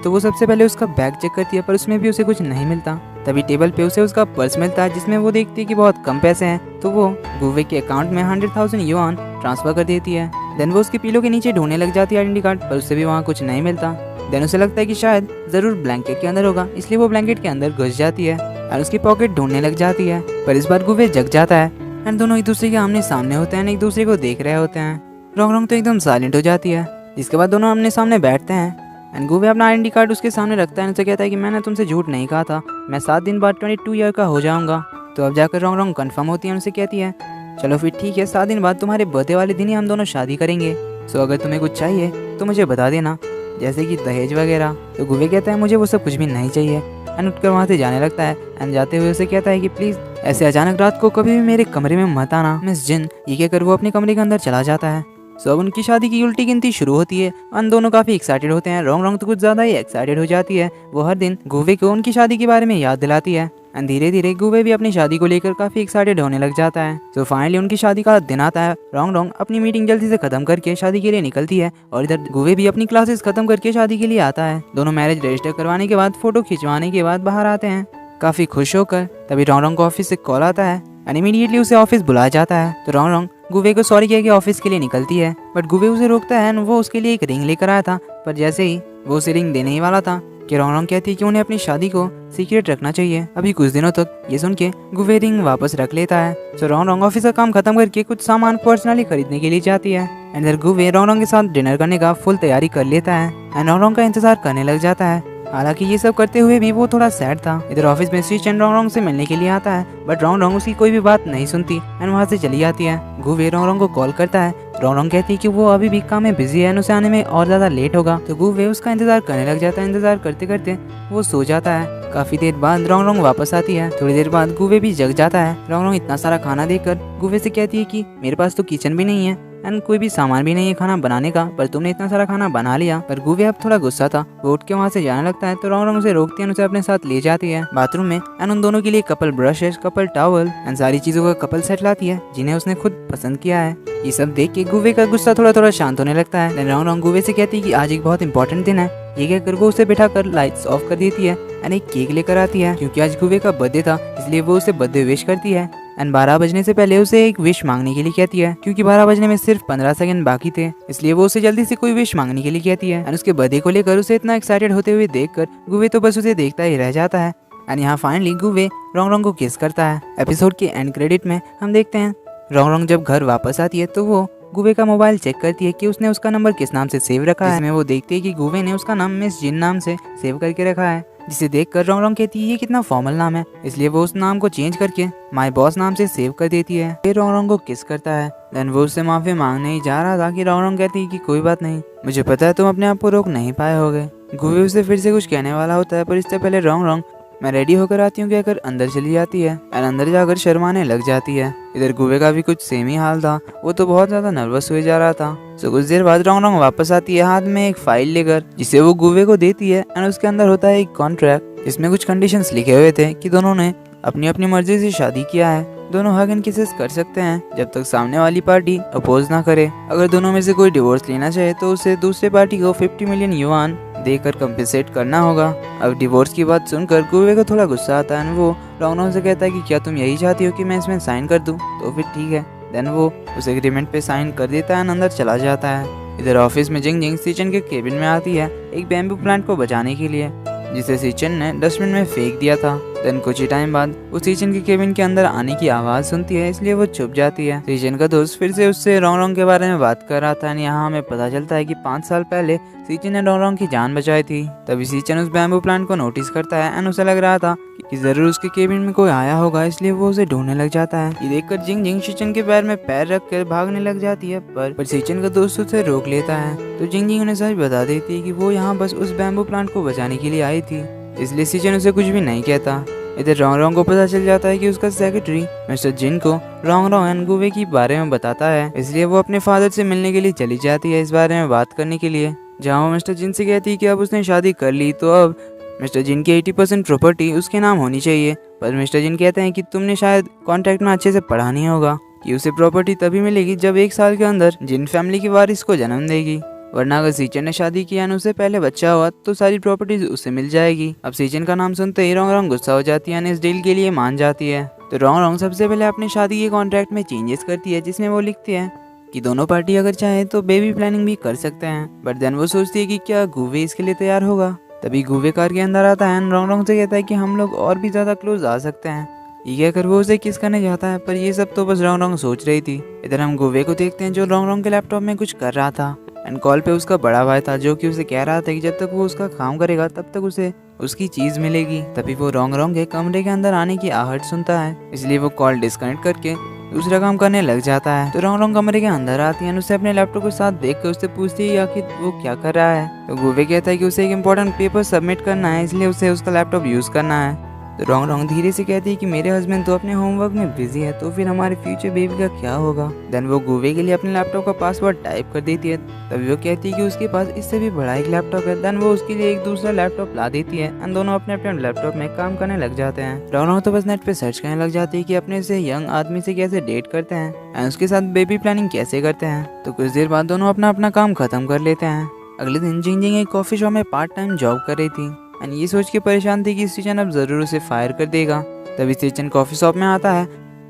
तो वो सबसे पहले उसका बैग चेक करती है पर उसमें भी उसे कुछ नहीं मिलता। तभी टेबल पे उसे उसका पर्स मिलता है जिसमें वो देखती है कि बहुत कम पैसे हैं, तो वो गुवे के अकाउंट में 100,000 युआन ट्रांसफर कर देती है। देन वो उसके पिलो के नीचे ढूंढने लग जाती है आइडेंटिटी कार्ड, पर उससे भी वहाँ कुछ नहीं मिलता। देन उसे लगता है कि शायद जरूर ब्लैंकेट के अंदर होगा, इसलिए वो ब्लैंकेट के अंदर घुस जाती है और उसकी पॉकेट ढूंढने लग जाती है। पर इस बार गुवे जग जाता है एंड दोनों एक दूसरे के आमने सामने होते हैं, एक दूसरे को देख रहे होते हैं। रोंगरोंग तो एकदम साइलेंट हो जाती है, जिसके बाद दोनों आमने सामने बैठते हैं एंड गुवे अपना आइडेंटिटी कार्ड उसके सामने रखता है। उसे कहता है कि मैंने तुमसे झूठ नहीं कहा था, मैं 7 दिन बाद 22 ईयर का हो जाऊंगा। तो अब जाकर रोंगरोंग कंफर्म होती है, उनसे कहती है चलो फिर ठीक है, 7 दिन बाद तुम्हारे बर्थडे वाले दिन ही हम दोनों शादी करेंगे। सो अगर तुम्हें कुछ चाहिए तो मुझे बता देना, जैसे कि दहेज वगैरह। तो गुवे कहता है मुझे वो सब कुछ भी नहीं चाहिए एंड उठकर वहाँ से जाने लगता है एंड जाते हुए उसे कहता है कि प्लीज़ ऐसे अचानक रात को कभी भी मेरे कमरे में मत आना मिस जिन। ये कहकर वो अपने कमरे के अंदर चला जाता है। सो अब उनकी शादी की उल्टी गिनती शुरू होती है। उन दोनों काफ़ी एक्साइटेड होते हैं। रोंगरोंग तो कुछ ज़्यादा ही एक्साइटेड हो जाती है। वो हर दिन गुवे को उनकी शादी के बारे में याद दिलाती है एंड धीरे धीरे गुवे भी अपनी शादी को लेकर काफ़ी एक्साइटेड होने लग जाता है। तो फाइनली उनकी शादी का दिन आता है। रोंगरोंग अपनी मीटिंग जल्दी से खत्म करके शादी के लिए निकलती है और इधर गुवे भी अपनी क्लासेस खत्म करके शादी के लिए आता है। दोनों मैरिज रजिस्टर करवाने के बाद फोटो खिंचवाने के बाद बाहर आते हैं काफ़ी खुश होकर। तभी रोंगरोंग को ऑफिस से कॉल आता है एंड इमीडिएटली उसे ऑफिस बुलाया जाता है। तो रोंगरोंग गुवे को सॉरी कह के ऑफिस के लिए निकलती है, बट गुवे उसे रोकता है एंड वो उसके लिए एक रिंग लेकर आया था। पर जैसे ही वो उसे रिंग देने ही वाला था कि रोंगरोंग कहती है कि उन्हें अपनी शादी को सीक्रेट रखना चाहिए अभी कुछ दिनों तक। ये सुन के गुवे रिंग वापस रख लेता है। तो रोंगरोंग ऑफिस का काम खत्म करके कुछ सामान पर्सनली खरीदने के लिए जाती है एंड इधर गुवे रोंगरोंग के साथ डिनर करने का फुल तैयारी कर लेता है एंड रोंगरोंग का इंतजार करने लग जाता है। हालांकि ये सब करते हुए भी वो थोड़ा सैड था। इधर ऑफिस में सीचन रोंगरोंग से मिलने के लिए आता है, बट रोंगरोंग उसकी कोई भी बात नहीं सुनती एंड वहाँ से चली जाती है। गुवे रोंगरोंग को कॉल करता है। रोंगरोंग कहती है कि वो अभी भी काम में बिजी है, उसे आने में और ज्यादा लेट होगा। तो गुवे उसका इंतजार करने लग जाता है। इंतजार करते करते वो सो जाता है। काफी देर बाद रोंगरोंग वापस आती है। थोड़ी देर बाद गुवे भी जग जाता है। रोंगरोंग इतना सारा खाना देखकर गुवे से कहती है कि मेरे पास तो किचन भी नहीं है एंड कोई भी सामान भी नहीं है खाना बनाने का, पर तुमने इतना सारा खाना बना लिया। पर गुवे अब थोड़ा गुस्सा था, वो उठ के वहाँ से जाने लगता है। तो रोंगरोंग उसे रोकती है, उसे अपने साथ ले जाती है बाथरूम में एंड उन दोनों के लिए couple brushes, couple towel and सारी चीजों का कपल सेट लाती है जिन्हें उसने खुद पसंद किया है। ये सब देख के गुवे का गुस्सा थोड़ा थोड़ा शांत होने लगता है। रोंगरोंग गुवे से कहती है कि आज एक बहुत इंपॉर्टेंट दिन है। ये कहकर वो उसे बिठाकर लाइट्स ऑफ कर देती है एंड एक केक लेकर आती है। क्योंकि आज गुवे का बर्थडे था इसलिए वो उसे बर्थडे विश करती है एंड 12 बजने से पहले उसे एक विश मांगने के लिए कहती है। क्योंकि 12 बजने में सिर्फ 15 सेकंड बाकी थे, इसलिए वो उसे जल्दी से कोई विश मांगने के लिए कहती है। एंड उसके बर्थडे को लेकर उसे इतना एक्साइटेड होते हुए देखकर गुवे तो बस उसे देखता ही रह जाता है। एंड यहाँ फाइनली गुवे रोंगरोंग को किस करता है। एपिसोड के एंड क्रेडिट में हम देखते हैं रोंगरोंग जब घर वापस आती है तो वो गुवे का मोबाइल चेक करती है कि उसने उसका नंबर किस नाम से सेव रखा है। इसमें वो देखती है कि गुवे ने उसका नाम मिस जिन नाम से सेव करके रखा है जिसे देखकर रोंग रोंग कहती है ये कितना फॉर्मल नाम है, इसलिए वो उस नाम को चेंज करके माई बॉस नाम से सेव कर देती है। फिर रोंग रोंग को किस करता है। देन वो उससे माफी मांगने ही जा रहा था कि रोंग रोंग कहती है कि कोई बात नहीं, मुझे पता है तुम अपने आप को रोक नहीं पाए होगे। गुवे उसे फिर से कुछ कहने वाला होता है, पर इससे पहले रोंग रोंग मैं रेडी होकर आती हूँ कहकर अंदर चली जाती है और अंदर जाकर शर्माने लग जाती है। इधर गुवे का भी कुछ सेम ही हाल था, वो तो बहुत ज्यादा नर्वस हुए जा रहा था। सो कुछ देर बाद रोंग रोंग वापस आती है हाथ में एक फाइल लेकर, जिसे वो गुवे को देती है एंड उसके अंदर होता है एक कॉन्ट्रैक्ट जिसमें कुछ कंडीशंस लिखे हुए थे कि दोनों ने अपनी अपनी मर्जी से शादी किया है। दोनों हग एंड किसेस कर सकते हैं जब तक सामने वाली पार्टी अपोज ना करे। अगर दोनों में से कोई डिवोर्स लेना चाहे तो उसे दूसरे पार्टी को 50 मिलियन युआन देकर कंपेंसेट करना होगा। अब डिवोर्स की बात सुनकर गुवे को थोड़ा गुस्सा आता है। वो रोंग रोंग से कहता है कि क्या तुम यही चाहती हो कि मैं इसमें साइन कर दूं? तो फिर ठीक है। देन वो उस एग्रीमेंट पे साइन कर देता है, अंदर चला जाता है। इधर ऑफिस में जिंग जिंग सीचन के केबिन में आती है एक बैम्बू प्लांट को बचाने के लिए, जिसे सीचन ने डस्टबिन में फेंक दिया था। देन कुछ ही टाइम बाद वो सीचन के केबिन के अंदर आने की आवाज सुनती है, इसलिए वो छुप जाती है। सीचन का दोस्त फिर से उससे रोंग रोंग के बारे में बात कर रहा था। यहाँ हमें पता चलता है कि 5 साल पहले सीचन ने रोंग रोंग की जान बचाई थी। तभी सीचन उस बैम्बू प्लांट को नोटिस करता है एंड उसे लग रहा था कि जरूर उसके केबिन में कोई आया होगा, इसलिए वो उसे ढूंढने लग जाता है। ये देखकर जिंग जिंग सीचन के पैर में पैर रख कर भागने लग जाती है, पर सीचन का दोस्त उसे रोक लेता है। तो जिंग जिंग उन्हें सच बता देती है कि वो यहाँ बस उस बैम्बू प्लांट को बचाने के लिए आई थी, इसलिए सीचन उसे कुछ भी नहीं कहता। इधर रोंग रोंग को पता चल जाता है कि उसका सेक्रेटरी मिस्टर जिन को रोंग रोंग एंड गुवे के बारे में बताता है, इसलिए वो अपने फादर से मिलने के लिए चली जाती है इस बारे में बात करने के लिए। जहाँ वो मिस्टर जिन से कहती है कि अब उसने शादी कर ली तो अब मिस्टर जिन की 80% प्रॉपर्टी उसके नाम होनी चाहिए। पर मिस्टर जिन कहते हैं कि तुमने शायद कॉन्ट्रैक्ट में अच्छे से पढ़ा नहीं होगा कि उसे प्रॉपर्टी तभी मिलेगी जब 1 साल के अंदर जिन फैमिली की वारिस को जन्म देगी, वरना अगर सीचन ने शादी किया और उससे पहले बच्चा हुआ तो सारी प्रॉपर्टीज उसे मिल जाएगी। अब सीचन का नाम सुनते ही रोंग रोंग गुस्सा हो जाती है और इस डील के लिए मान जाती है। तो रोंग रोंग सबसे पहले अपनी शादी के कॉन्ट्रैक्ट में चेंजेस करती है, जिसमें वो लिखती है कि दोनों पार्टी अगर चाहे तो बेबी प्लानिंग भी कर सकते हैं। बट देन वो सोचती है कि क्या गुवे इसके लिए तैयार होगा। तभी गुवे कार के अंदर आता है, रोंग रोंग से कहता है कि हम लोग और भी ज्यादा क्लोज आ सकते हैं। ये कहकर वो उसे किस करने जाता है, पर ये सब तो बस रोंग रोंग सोच रही थी। इधर हम गुवे को देखते हैं जो रोंग रोंग के लैपटॉप में कुछ कर रहा था एंड कॉल पे उसका बड़ा भाई था, जो कि उसे कह रहा था कि जब तक वो उसका काम करेगा तब तक उसे उसकी चीज मिलेगी। तभी वो रोंग रोंग के कमरे के अंदर आने की आहट सुनता है, इसलिए वो कॉल डिस्कनेक्ट करके दूसरा काम करने लग जाता है। तो रोंग रोंग कमरे के अंदर आती है, उसे अपने लैपटॉप के साथ देखकर उससे पूछती है आखिर वो क्या कर रहा है। तो गुवे कहता है कि उसे एक इम्पोर्टेंट पेपर सबमिट करना है, इसलिए उसे उसका लैपटॉप यूज करना है। तो रोंग रोंग धीरे से कहती है कि मेरे हस्बैंड तो अपने होमवर्क में बिजी है, तो फिर हमारे फ्यूचर बेबी का क्या होगा। देन वो गुवे के लिए अपने लैपटॉप का पासवर्ड टाइप कर देती है। तभी वो कहती है कि उसके पास इससे भी बड़ा एक लैपटॉप है। देन वो उसके लिए एक दूसरा लैपटॉप ला देती है एंड दोनों अपने अपने लैपटॉप में काम करने लग जाते हैं। रोंग रोंग तो बस नेट पे सर्च करने लग जाती है कि अपने से यंग आदमी से कैसे डेट करते हैं एंड उसके साथ बेबी प्लानिंग कैसे करते हैं। तो कुछ देर बाद दोनों अपना अपना काम खत्म कर लेते हैं। अगले दिन जिंग जिंग एक कॉफी शॉप में पार्ट टाइम जॉब कर रही थी एंड ये सोच के परेशान थी कि सीचन अब जरूर उसे फायर कर देगा। तभी सीचन कॉफी शॉप में आता है,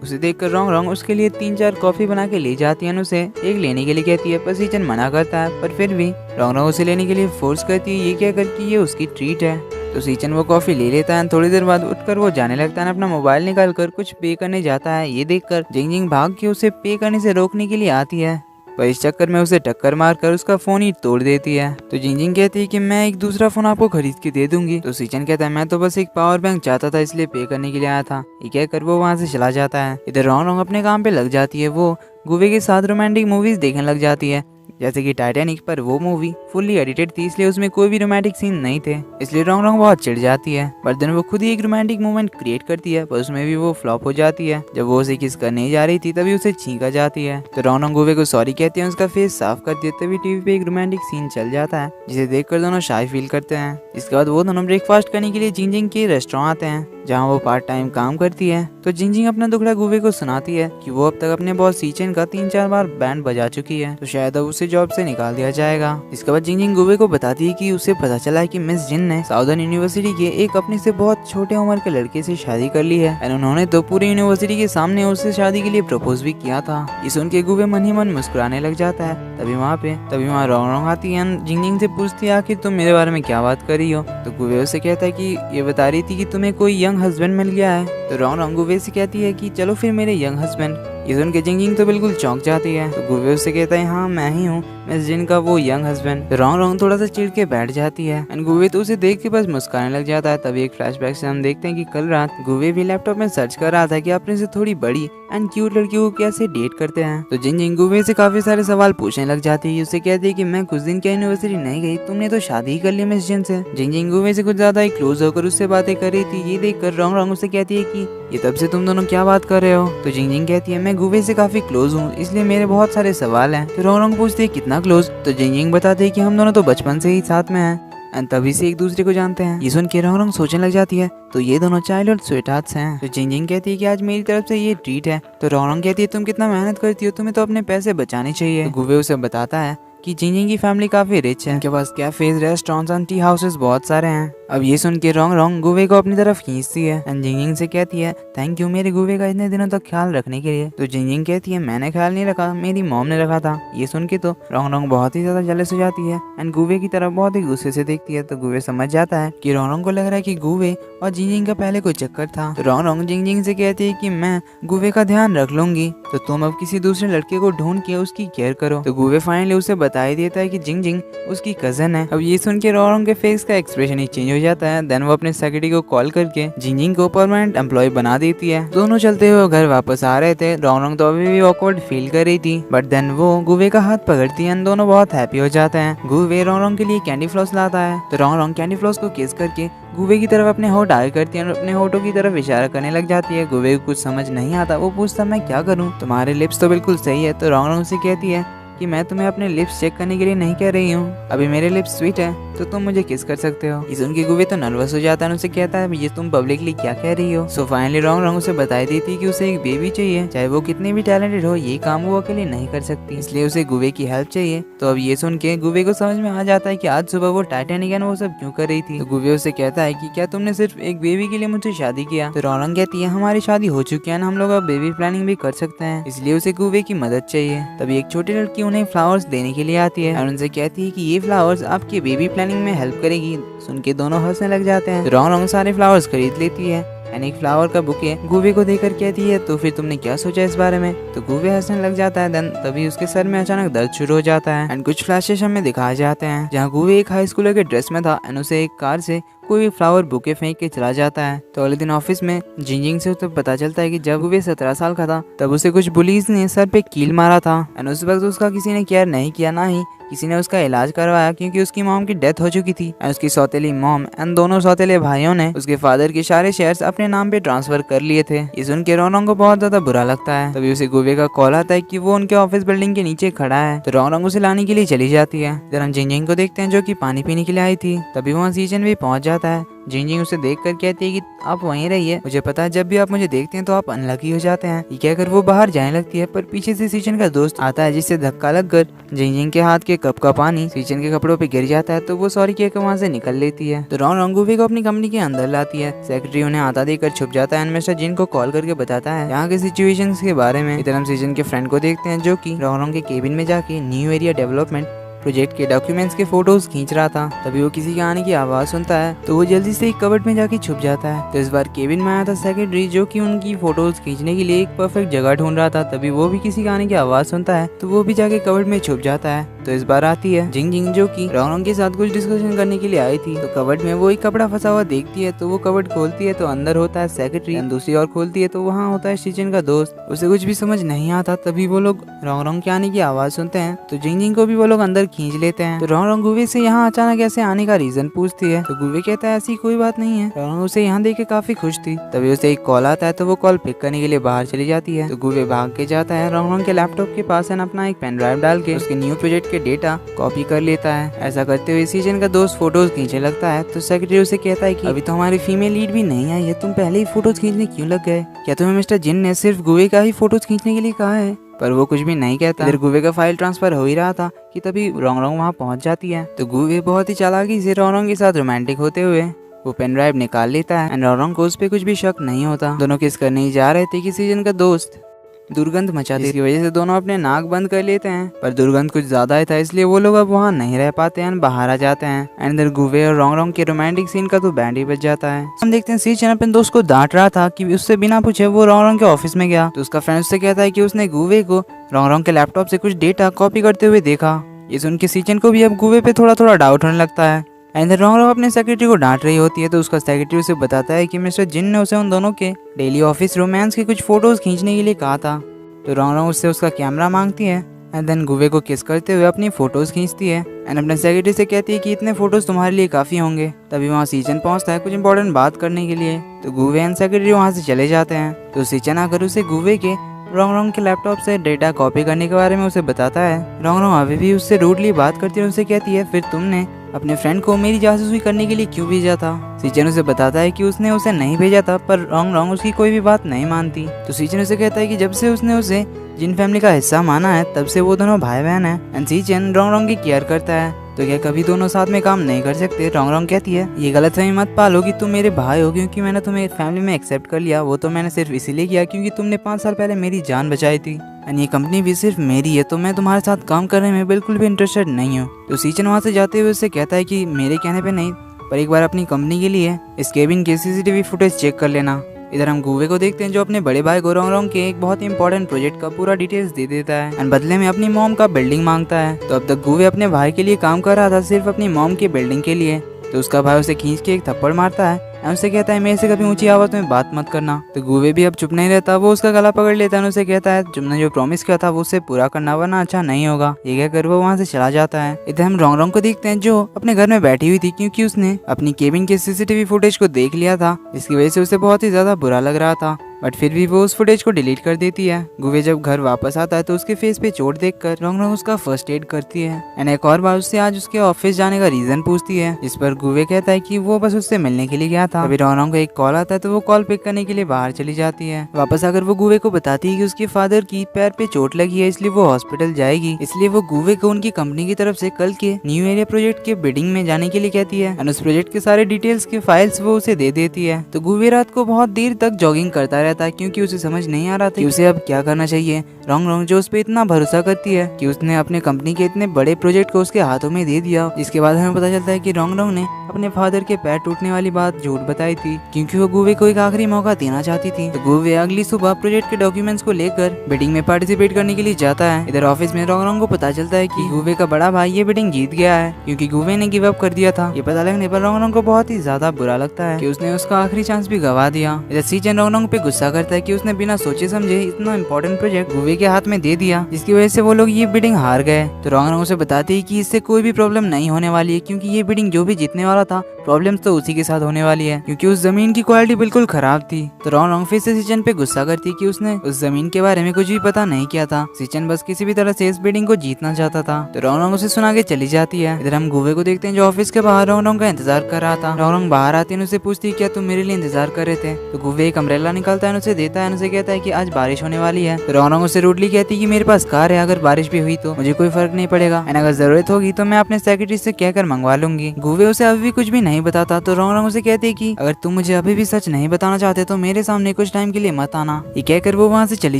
उसे देखकर रोंग रोंग उसके लिए 3-4 कॉफी बना के ले जाती है, उसे एक लेने के लिए कहती है, पर सीचन मना करता है। पर फिर भी रोंग रोंग उसे लेने के लिए फोर्स करती है, ये कहकर कि ये उसकी ट्रीट है। तो सीचन वो कॉफी ले लेता है। थोड़ी देर बाद उठकर वो जाने लगता है, अपना मोबाइल निकाल कर कुछ पे करने जाता है। ये देखकर जिंग जिंग भाग के उसे पे करने से रोकने के लिए आती है, पर इस चक्कर में उसे टक्कर मारकर उसका फोन ही तोड़ देती है। तो जिंग जिंग कहती है कि मैं एक दूसरा फोन आपको खरीद के दे दूंगी। तो सीचन कहता है मैं तो बस एक पावर बैंक चाहता था, इसलिए पे करने के लिए आया था। ये कहकर वो वहाँ से चला जाता है। इधर रोंग रोंग अपने काम पे लग जाती है। वो गुवे के साथ रोमांटिक मूवीज देखने लग जाती है, जैसे कि टाइटैनिक। पर वो मूवी फुल्ली एडिटेड थी, इसलिए उसमें कोई भी रोमांटिक सीन नहीं थे, इसलिए रोंग रोंग बहुत चिढ़ जाती है। बट देन वो खुद ही एक रोमांटिक मोमेंट क्रिएट करती है, पर उसमें भी वो फ्लॉप हो जाती है। जब वो उसे किस करने जा रही थी तभी उसे छींका जाती है। तो रोंग रोंग गुवे को सॉरी कहती है, उसका फेस साफ करती है। तभी टीवी पे एक रोमांटिक सीन चल जाता है, जिसे देखकर दोनों शाय फील करते हैं। इसके बाद वो दोनों ब्रेकफास्ट करने के लिए जिंग जिंग के रेस्टोरेंट आते हैं, जहाँ वो पार्ट टाइम काम करती है। तो जिंग जिंग अपना दुखड़ा गुवे को सुनाती है कि वो अब तक अपने बॉस सीचन का 3-4 बार बैंड बजा चुकी है, तो शायद अब उसे जॉब से निकाल दिया जाएगा। इसके बाद जिंग जिंग गुवे को बताती है कि उसे पता चला है कि मिस जिन ने साउदर्न यूनिवर्सिटी के एक अपने से बहुत छोटे उम्र के लड़के से शादी कर ली है, और उन्होंने तो पूरी यूनिवर्सिटी के सामने उससे शादी के लिए प्रपोज भी किया था। ये सुन के गुवे मन ही मन मुस्कुराने लग जाता है। तभी वहाँ रोंग रोंग आती है, जिंग जिंग से पूछती है आखिर तुम मेरे बारे में क्या बात कर रही हो। तो गुवे उसे कहता है कि ये बता रही थी कि तुम्हें कोई यंग हस्बैंड मिल गया है। तो रोंग रोंग गुवे से कहती है कि चलो फिर मेरे यंग हस्बैंड ये सुन के जिंग जिंग तो बिल्कुल चौंक जाती है। तो गुवे उससे कहता है हाँ मैं ही हूँ, मिस जिन का वो यंग हस्बैंड। रोंग रोंग थोड़ा सा चिढ़ के बैठ जाती है एंड गुवे तो उसे देख के बस मुस्कुराने लग जाता है। तभी एक फ्लैशबैक से हम देखते हैं कि कल रात गुवे भी लैपटॉप में सर्च कर रहा था कि अपने से थोड़ी बड़ी एंड क्यूट लड़कियों को कैसे डेट करते हैं। तो जिन जिंग गुवे से काफी सारे सवाल पूछने लग जाती है। उसे कहती है कि मैं कुछ दिन क्या यूनिवर्सिटी नहीं गई, तुमने तो शादी ही कर ली मिस जिन से। जिन जिंग गुवे से कुछ ज्यादा ही क्लोज होकर उससे बातें कर रही थी। ये देखकर रोंग रोंग उसे कहती है कि ये तब से तुम दोनों क्या बात कर रहे हो। तो जिंग जिंग कहती है मैं गुवे से काफी क्लोज हूँ, इसलिए मेरे बहुत सारे सवाल हैं। तो रोंग रोंग पूछती है कितना क्लोज। तो जिंग जिंग बताती है कि हम दोनों तो बचपन से ही साथ में हैं एंड तभी से एक दूसरे को जानते हैं। ये सुन के रोंग रोंग सोचने लग जाती है तो ये दोनों चाइल्डहुड स्वीटहार्ट्स हैं। तो जिंग जिंग कहती है कि आज मेरी तरफ से ये ट्रीट है। तो रोंग रोंग कहती है तुम कितना मेहनत करती हो, तुम्हें तो अपने पैसे बचाने चाहिए। तो गुवे उसे बताता है कि जिंग जिंग की फैमिली काफी रिच है, उनके पास cafes, restaurants and tea houses बहुत सारे हैं। अब ये सुन के रोंग रोंग गुवे को अपनी तरफ खींचती है एंड जिंग जिंग से कहती है थैंक यू मेरे गुवे का इतने दिनों तक ख्याल रखने के लिए। तो जिंग जिंग कहती है मैंने ख्याल नहीं रखा, मेरी मॉम ने रखा था। ये सुन के तो रोंग रोंग बहुत ही ज्यादा जेलस हो जाती है एंड गुवे की तरफ बहुत ही गुस्से से देखती है। तो गुवे समझ जाता है कि रोंग रोंग को लग रहा है कि गुवे और जिंग जिंग का पहले कोई चक्कर था। तो रोंग रोंग जिंग जिंग से कहती है कि मैं गुवे का ध्यान रख लूंगी, तो तुम अब किसी दूसरे लड़के को ढूंढ के उसकी केयर करो। तो गुवे फाइनली उसे बता ही देता है कि जिंग जिंग उसकी कजन है। अब ये सुन के रोंग रोंग के फेस का एक्सप्रेशन ही चेंज हो जाता है। देन वो अपने सेक्रेटरी को कॉल करके जिंग जिंग को परमानेंट एम्प्लॉय बना देती है। दोनों चलते हुए घर वापस आ रहे थे। रोंग रोंग तो अभी भी ऑकवर्ड फील कर रही थी, बट देन वो गुवे का हाथ पकड़ती है। दोनों बहुत हैप्पी हो जाते हैं। गुवे रोंग रोंग के लिए कैंडी फ्लॉस लाता है। तो रोंग रोंग कैंडी फ्लॉस को किस करके गुवे की तरफ अपने होठ आगे करती है और अपने होठों की तरफ इशारा करने लग जाती है। गुवे को कुछ समझ नहीं आता, वो पूछता मैं क्या करूं, तुम्हारे लिप्स तो बिल्कुल सही है। तो रोंग रोंग से कहती है कि मैं तुम्हें अपने लिप्स चेक करने के लिए नहीं कह रही हूँ, अभी मेरे लिप्स स्वीट है तो तुम मुझे किस कर सकते हो। इस उनके गुवे तो नर्वस हो जाता है, उसे कहता है ये तुम पब्लिकली क्या कह रही हो। सो फाइनली रोंग रोंग उसे बता देती है कि उसे एक बेबी चाहिए, चाहे वो कितनी भी टैलेंटेड हो, ये काम वो अकेले नहीं कर सकती, इसलिए उसे गुवे की हेल्प चाहिए। तो अब ये सुन के गुवे को समझ में आ जाता है कि आज सुबह वो टाइटैनिक एंड वो सब क्यों कर रही थी। तो गुवे उसे कहता है कि क्या तुमने सिर्फ एक बेबी के लिए मुझसे शादी किया। तो रोंग रोंग कहती है हमारी शादी हो चुकी है ना, हम लोग अब बेबी प्लानिंग भी कर सकते हैं, इसलिए उसे गुवे की मदद चाहिए। तभी एक छोटी लड़की उन्हें फ्लावर्स देने के लिए आती है और उनसे कहती है कि ये फ्लावर्स आपकी बेबी प्लानिंग में हेल्प करेगी। सुन के दोनों हंसने लग जाते हैं। रोंग रोंग सारे फ्लावर्स खरीद लेती है एंड एक फ्लावर का बुके गुवे को देकर कहती है तो फिर तुमने क्या सोचा इस बारे में। तो गुवे हंसने लग जाता है। देन तभी उसके सर में अचानक दर्द शुरू हो जाता है एंड कुछ फ्लैशेस हमें दिखाए जाते हैं जहाँ गुवे एक हाई स्कूलर के ड्रेस में था एंड उसे एक कार से कोई भी फ्लावर बुके फेंक के चला जाता है। तो अगले दिन ऑफिस में जिंग जिंग से उसे पता चलता है कि जब गुवे 17 साल का था तब उसे कुछ पुलिस ने सर पे कील मारा था एंड उस वक्त उसका किसी ने केयर नहीं किया, ना ही किसी ने उसका इलाज करवाया क्योंकि उसकी मॉम की डेथ हो चुकी थी एंड उसकी सौतेली मॉम एंड दोनों सौतेले भाइयों ने उसके फादर के सारे शेयर्स अपने नाम पे ट्रांसफर कर लिए थे। ये सुन के रोंग रोंग को बहुत ज्यादा बुरा लगता है। तभी उसे गुवे का कॉल आता है कि वो उनके ऑफिस बिल्डिंग के नीचे खड़ा है। तो रोंग रोंग उसे लाने के लिए चली जाती है। फिर हम जिंग जिंग को देखते हैं जो कि पानी पीने के लिए आई थी। तभी वहाँ सीजन भी पहुंच जाता है। जिंग जिंग उसे देख कर कहती है कि आप वहीं रहिए, मुझे पता है जब भी आप मुझे देखते हैं तो आप अनलकी हो जाते हैं। ये कहकर वो बाहर जाने लगती है, पर पीछे से सीजन का दोस्त आता है जिससे धक्का लगकर जिंग जिंग के हाथ के कप का पानी सीजन के कपड़ों पे गिर जाता है। तो वो सॉरी कहकर वहाँ से निकल लेती है। तो रोंग रोंग गुवे को अपनी कंपनी के अंदर लाती है। सेक्रेटरी उन्हें आता देखकर छुप जाता है एंड मिस्टर जिन को कॉल करके बताता है यहाँ के सिचुएशन के बारे में। इधर हम सीजन के फ्रेंड को देखते हैं जो की रोंग रोंग के केबिन में जाके न्यू एरिया डेवलपमेंट प्रोजेक्ट के डॉक्यूमेंट्स के फोटोज खींच रहा था। तभी वो किसी के आने की आवाज सुनता है तो वो जल्दी से एक कबर्ड में जाके छुप जाता है। तो इस बार केबिन में आया था सेक्रेटरी जो कि उनकी फोटोज खींचने के लिए एक परफेक्ट जगह ढूंढ रहा था। तभी वो भी किसी के आने की आवाज सुनता है तो वो भी जाके कबर्ड में छुप जाता है। तो इस बार आती है जिंग जिंग जो कि रोंग रोंग के साथ कुछ डिस्कशन करने के लिए आई थी। तो कबर्ड में वो एक कपड़ा फंसा हुआ देखती है तो वो कबर्ड खोलती है तो अंदर होता है सेक्रेटरी, दूसरी ओर खोलती है तो वहाँ होता है सीजन का दोस्त। उसे कुछ भी समझ नहीं आता। तभी वो लोग रोंग रोंग के आने की आवाज सुनते हैं तो जिंग जिंग को भी वो लोग अंदर खींच लेते हैं। तो रोंग रोंग गुवे से यहाँ अचानक ऐसे आने का रीजन पूछती है। तो गुवे कहता है ऐसी कोई बात नहीं है, रोंग रोंग उसे यहाँ देख के काफी खुश थी। तभी उसे एक कॉल आता है तो वो कॉल पिक करने के लिए बाहर चली जाती है। तो गुवे भाग के जाता है रोंग रोंग के लैपटॉप के पास एंड अपना एक पेन ड्राइव डाल के उसके न्यू प्रोजेक्ट के डेटा कॉपी कर लेता है। ऐसा करते हुए सीजन का दोस्त फोटोज खींचने लगता है। तो सेक्रेटरी उसे कहता है कि अभी तो हमारी फीमेल लीड भी नहीं आई है, तुम पहले ही फोटोज खींचने क्यों लग गए? क्या तुम्हें मिस्टर जिन ने सिर्फ गुवे का ही फोटोज खींचने के लिए कहा है? पर वो कुछ भी नहीं कहता। इधर गुवे का फाइल ट्रांसफर हो ही रहा था कि तभी रोंग रोंग वहाँ पहुंच जाती है। तो गुवे बहुत ही चालाकी से रोंग रोंग के साथ रोमांटिक होते हुए वो पेन ड्राइव निकाल लेता है एंड रोंग रोंग को उस पर कुछ भी शक नहीं होता। दोनों किस करने ही जा रहे थे कि सीजन का दोस्त दुर्गंध मचाती, इसकी वजह से दोनों अपने नाक बंद कर लेते हैं। पर दुर्गंध कुछ ज्यादा ही था, इसलिए वो लोग अब वहाँ नहीं रह पाते हैं, बाहर आ जाते हैं। एंड इधर गुवे और रोंग के रोमांटिक सीन का तो बैंड ही बज जाता है। हम देखते हैं सीचन अपने दोस्त को डांट रहा था कि उससे बिना पूछे वो रोंग के ऑफिस में गया, तो उसका फ्रेंड उससे कहता है कि उसने गुवे को रोंग के लैपटॉप से कुछ डेटा कॉपी करते हुए देखा। ये सुन के सीचन को भी अब गुवे पे थोड़ा थोड़ा डाउट होने लगता है। एंड रोंग अपने सेक्रेटरी को डांट रही होती है, तो उसका सेक्रेटरी उसे बताता है कि मिस्टर जिन ने उसे उन दोनों के डेली ऑफिस रोमांस के कुछ फोटोज खींचने के लिए कहा था। तो रोंग उससे उसका कैमरा मांगती है एंड देन गुवे को किस करते हुए अपनी फोटोज खींचती है एंड अपने सेक्रेटरी से कहती है कि इतने फोटोज तुम्हारे लिए काफी होंगे। तभी वहाँ सीचन पहुँचता है कुछ इंपॉर्टेंट बात करने के लिए, तो गुवे एंड सेक्रेटरी वहाँ से चले जाते हैं। तो सीचन आकर उसे गुवे के रोंग के लैपटॉप से डेटा कॉपी करने के बारे में उसे बताता है। रोंग अभी भी उससे रूडली बात करती है, उसे कहती है फिर तुमने अपने फ्रेंड को मेरी जासूसी करने के लिए क्यों भेजा था। सीचन उसे बताता है कि उसने उसे नहीं भेजा था, पर रोंग उसकी कोई भी बात नहीं मानती। तो सीचन उसे कहता है कि जब से उसने उसे जिन फैमिली का हिस्सा माना है तब से वो दोनों भाई बहन है। एंड सीचन रोंग की केयर करता है, तो क्या कभी दोनों साथ में काम नहीं कर सकते। रोंग कहती है ये गलतफहमी मत पालो कि तुम मेरे भाई हो, क्योंकि मैंने तुम्हें फैमिली में एक्सेप्ट कर लिया, वो तो मैंने सिर्फ इसीलिए किया क्योंकि तुमने 5 साल पहले मेरी जान बचाई थी। एंड ये कंपनी भी सिर्फ मेरी है, तो मैं तुम्हारे साथ काम करने में बिल्कुल भी इंटरेस्टेड नहीं हूँ। तो सीचन वहाँ से जाते हुए उससे कहता है कि मेरे कहने पे नहीं, पर एक बार अपनी कंपनी के लिए इस केबिन के CCTV फुटेज चेक कर लेना। इधर हम गुवे को देखते हैं जो अपने बड़े भाई को रोंग के एक बहुत ही इंपॉर्टेंट प्रोजेक्ट का पूरा डिटेल्स दे देता है एंड बदले में अपनी मॉम का बिल्डिंग मांगता है। तो अब तक गुवे अपने भाई के लिए काम कर रहा था, सिर्फ अपनी मॉम की बिल्डिंग के लिए। तो उसका भाई उसे खींच के एक थप्पड़ मारता है एंड उससे कहता है मेरे से कभी ऊंची आवाज में बात मत करना। तो गुवे भी अब चुप नहीं रहता, वो उसका गला पकड़ लेता है, उसे कहता है तुमने जो प्रॉमिस किया था वो उसे पूरा करना, वरना अच्छा नहीं होगा। ये कहकर वो वहाँ से चला जाता है। इधर हम रोंग को देखते हैं जो अपने घर में बैठी हुई थी, क्योंकि उसने अपनी केबिन के CCTV फुटेज को देख लिया था, जिसकी वजह से उसे बहुत ही ज्यादा बुरा लग रहा था। बट फिर भी वो उस फुटेज को डिलीट कर देती है। गुवे जब घर वापस आता है तो उसके फेस पे चोट देखकर रोंग उसका फर्स्ट एड करती है एंड एक और बार उससे आज उसके ऑफिस जाने का रीजन पूछती है, जिस पर गुवे कहता है कि वो बस उससे मिलने के लिए गया था। अभी रोंग को एक कॉल आता है, तो वो कॉल पिक करने के लिए बाहर चली जाती है। वापस आकर वो गुवे को बताती है कि उसके फादर की पैर पे चोट लगी है, इसलिए वो हॉस्पिटल जाएगी। इसलिए वो गुवे को उनकी कंपनी की तरफ से कल के न्यू एरिया प्रोजेक्ट के बिडिंग में जाने के लिए कहती है एंड उस प्रोजेक्ट के सारे डिटेल्स के फाइल्स वो उसे दे देती है। तो गुवे रात को बहुत देर तक जॉगिंग करता रहता है, क्योंकि उसे समझ नहीं आ रहा था कि उसे अब क्या करना चाहिए। रोंग जो उस पर इतना भरोसा करती है कि उसने अपने कंपनी के इतने बड़े प्रोजेक्ट को उसके हाथों में दे दिया। इसके बाद हमें पता चलता है कि रोंग ने अपने फादर के पैर टूटने वाली बात झूठ बताई थी, क्योंकि वो गुवे को एक आखिरी मौका देना चाहती थी। तो गुवे अगली सुबह प्रोजेक्ट के डॉक्यूमेंट्स को लेकर बिडिंग में पार्टिसिपेट करने के लिए जाता है। इधर ऑफिस में रोंग को पता चलता है कि गुवे का बड़ा भाई ये बिडिंग जीत गया है, क्योंकि गुवे ने गिव अप कर दिया था। ये पता लगने पर रोंग को बहुत ही ज्यादा बुरा लगता है कि उसने उसका आखिरी चांस भी गवा दिया। इधर सीचन रोंग पे गुस्सा करता है कि उसने बिना सोचे समझे इतना इंपॉर्टेंट प्रोजेक्ट गुवे के हाथ में दे दिया, जिसकी वजह से वो लोग ये बिडिंग हार गए। तो रोंग उसे बताती है कि इससे कोई भी प्रॉब्लम नहीं होने वाली है, क्योंकि ये बिडिंग जो भी जीतने वाला था प्रॉब्लम्स तो उसी के साथ होने वाली है, क्योंकि उस जमीन की क्वालिटी बिल्कुल खराब थी। तो रोंग फिर से सीचन पे गुस्सा करती है कि उसने उस जमीन के बारे में कुछ भी पता नहीं किया था। सीचन बस किसी भी तरह से इस बिडिंग को जीतना चाहता था। तो रोंग उसे सुना के चली जाती है। इधर हम गुवे को देखते हैं जो ऑफिस के बाहर रोंग का इंतजार कर रहा था। रोंग बाहर आती है, उसे पूछती है क्या तुम मेरे लिए इंतजार कर रहे थे। तो गुवे एक अम्ब्रेला निकालता है, उसे देता है, उसे कहता है कि आज बारिश होने वाली है। तो रोंग उसे रूडली कहती है कि मेरे पास कार है, अगर बारिश भी हुई तो मुझे कोई फर्क नहीं पड़ेगा, एंड अगर जरूरत होगी तो मैं अपने सेक्रेटरी से कहकर मंगवा लूंगी। गुवे उसे अभी भी कुछ भी नहीं बताता। तो रोंग उसे कहते कि अगर तुम मुझे अभी भी सच नहीं बताना चाहते तो मेरे सामने कुछ टाइम के लिए मत आना। ये कहकर वो वहाँ से चली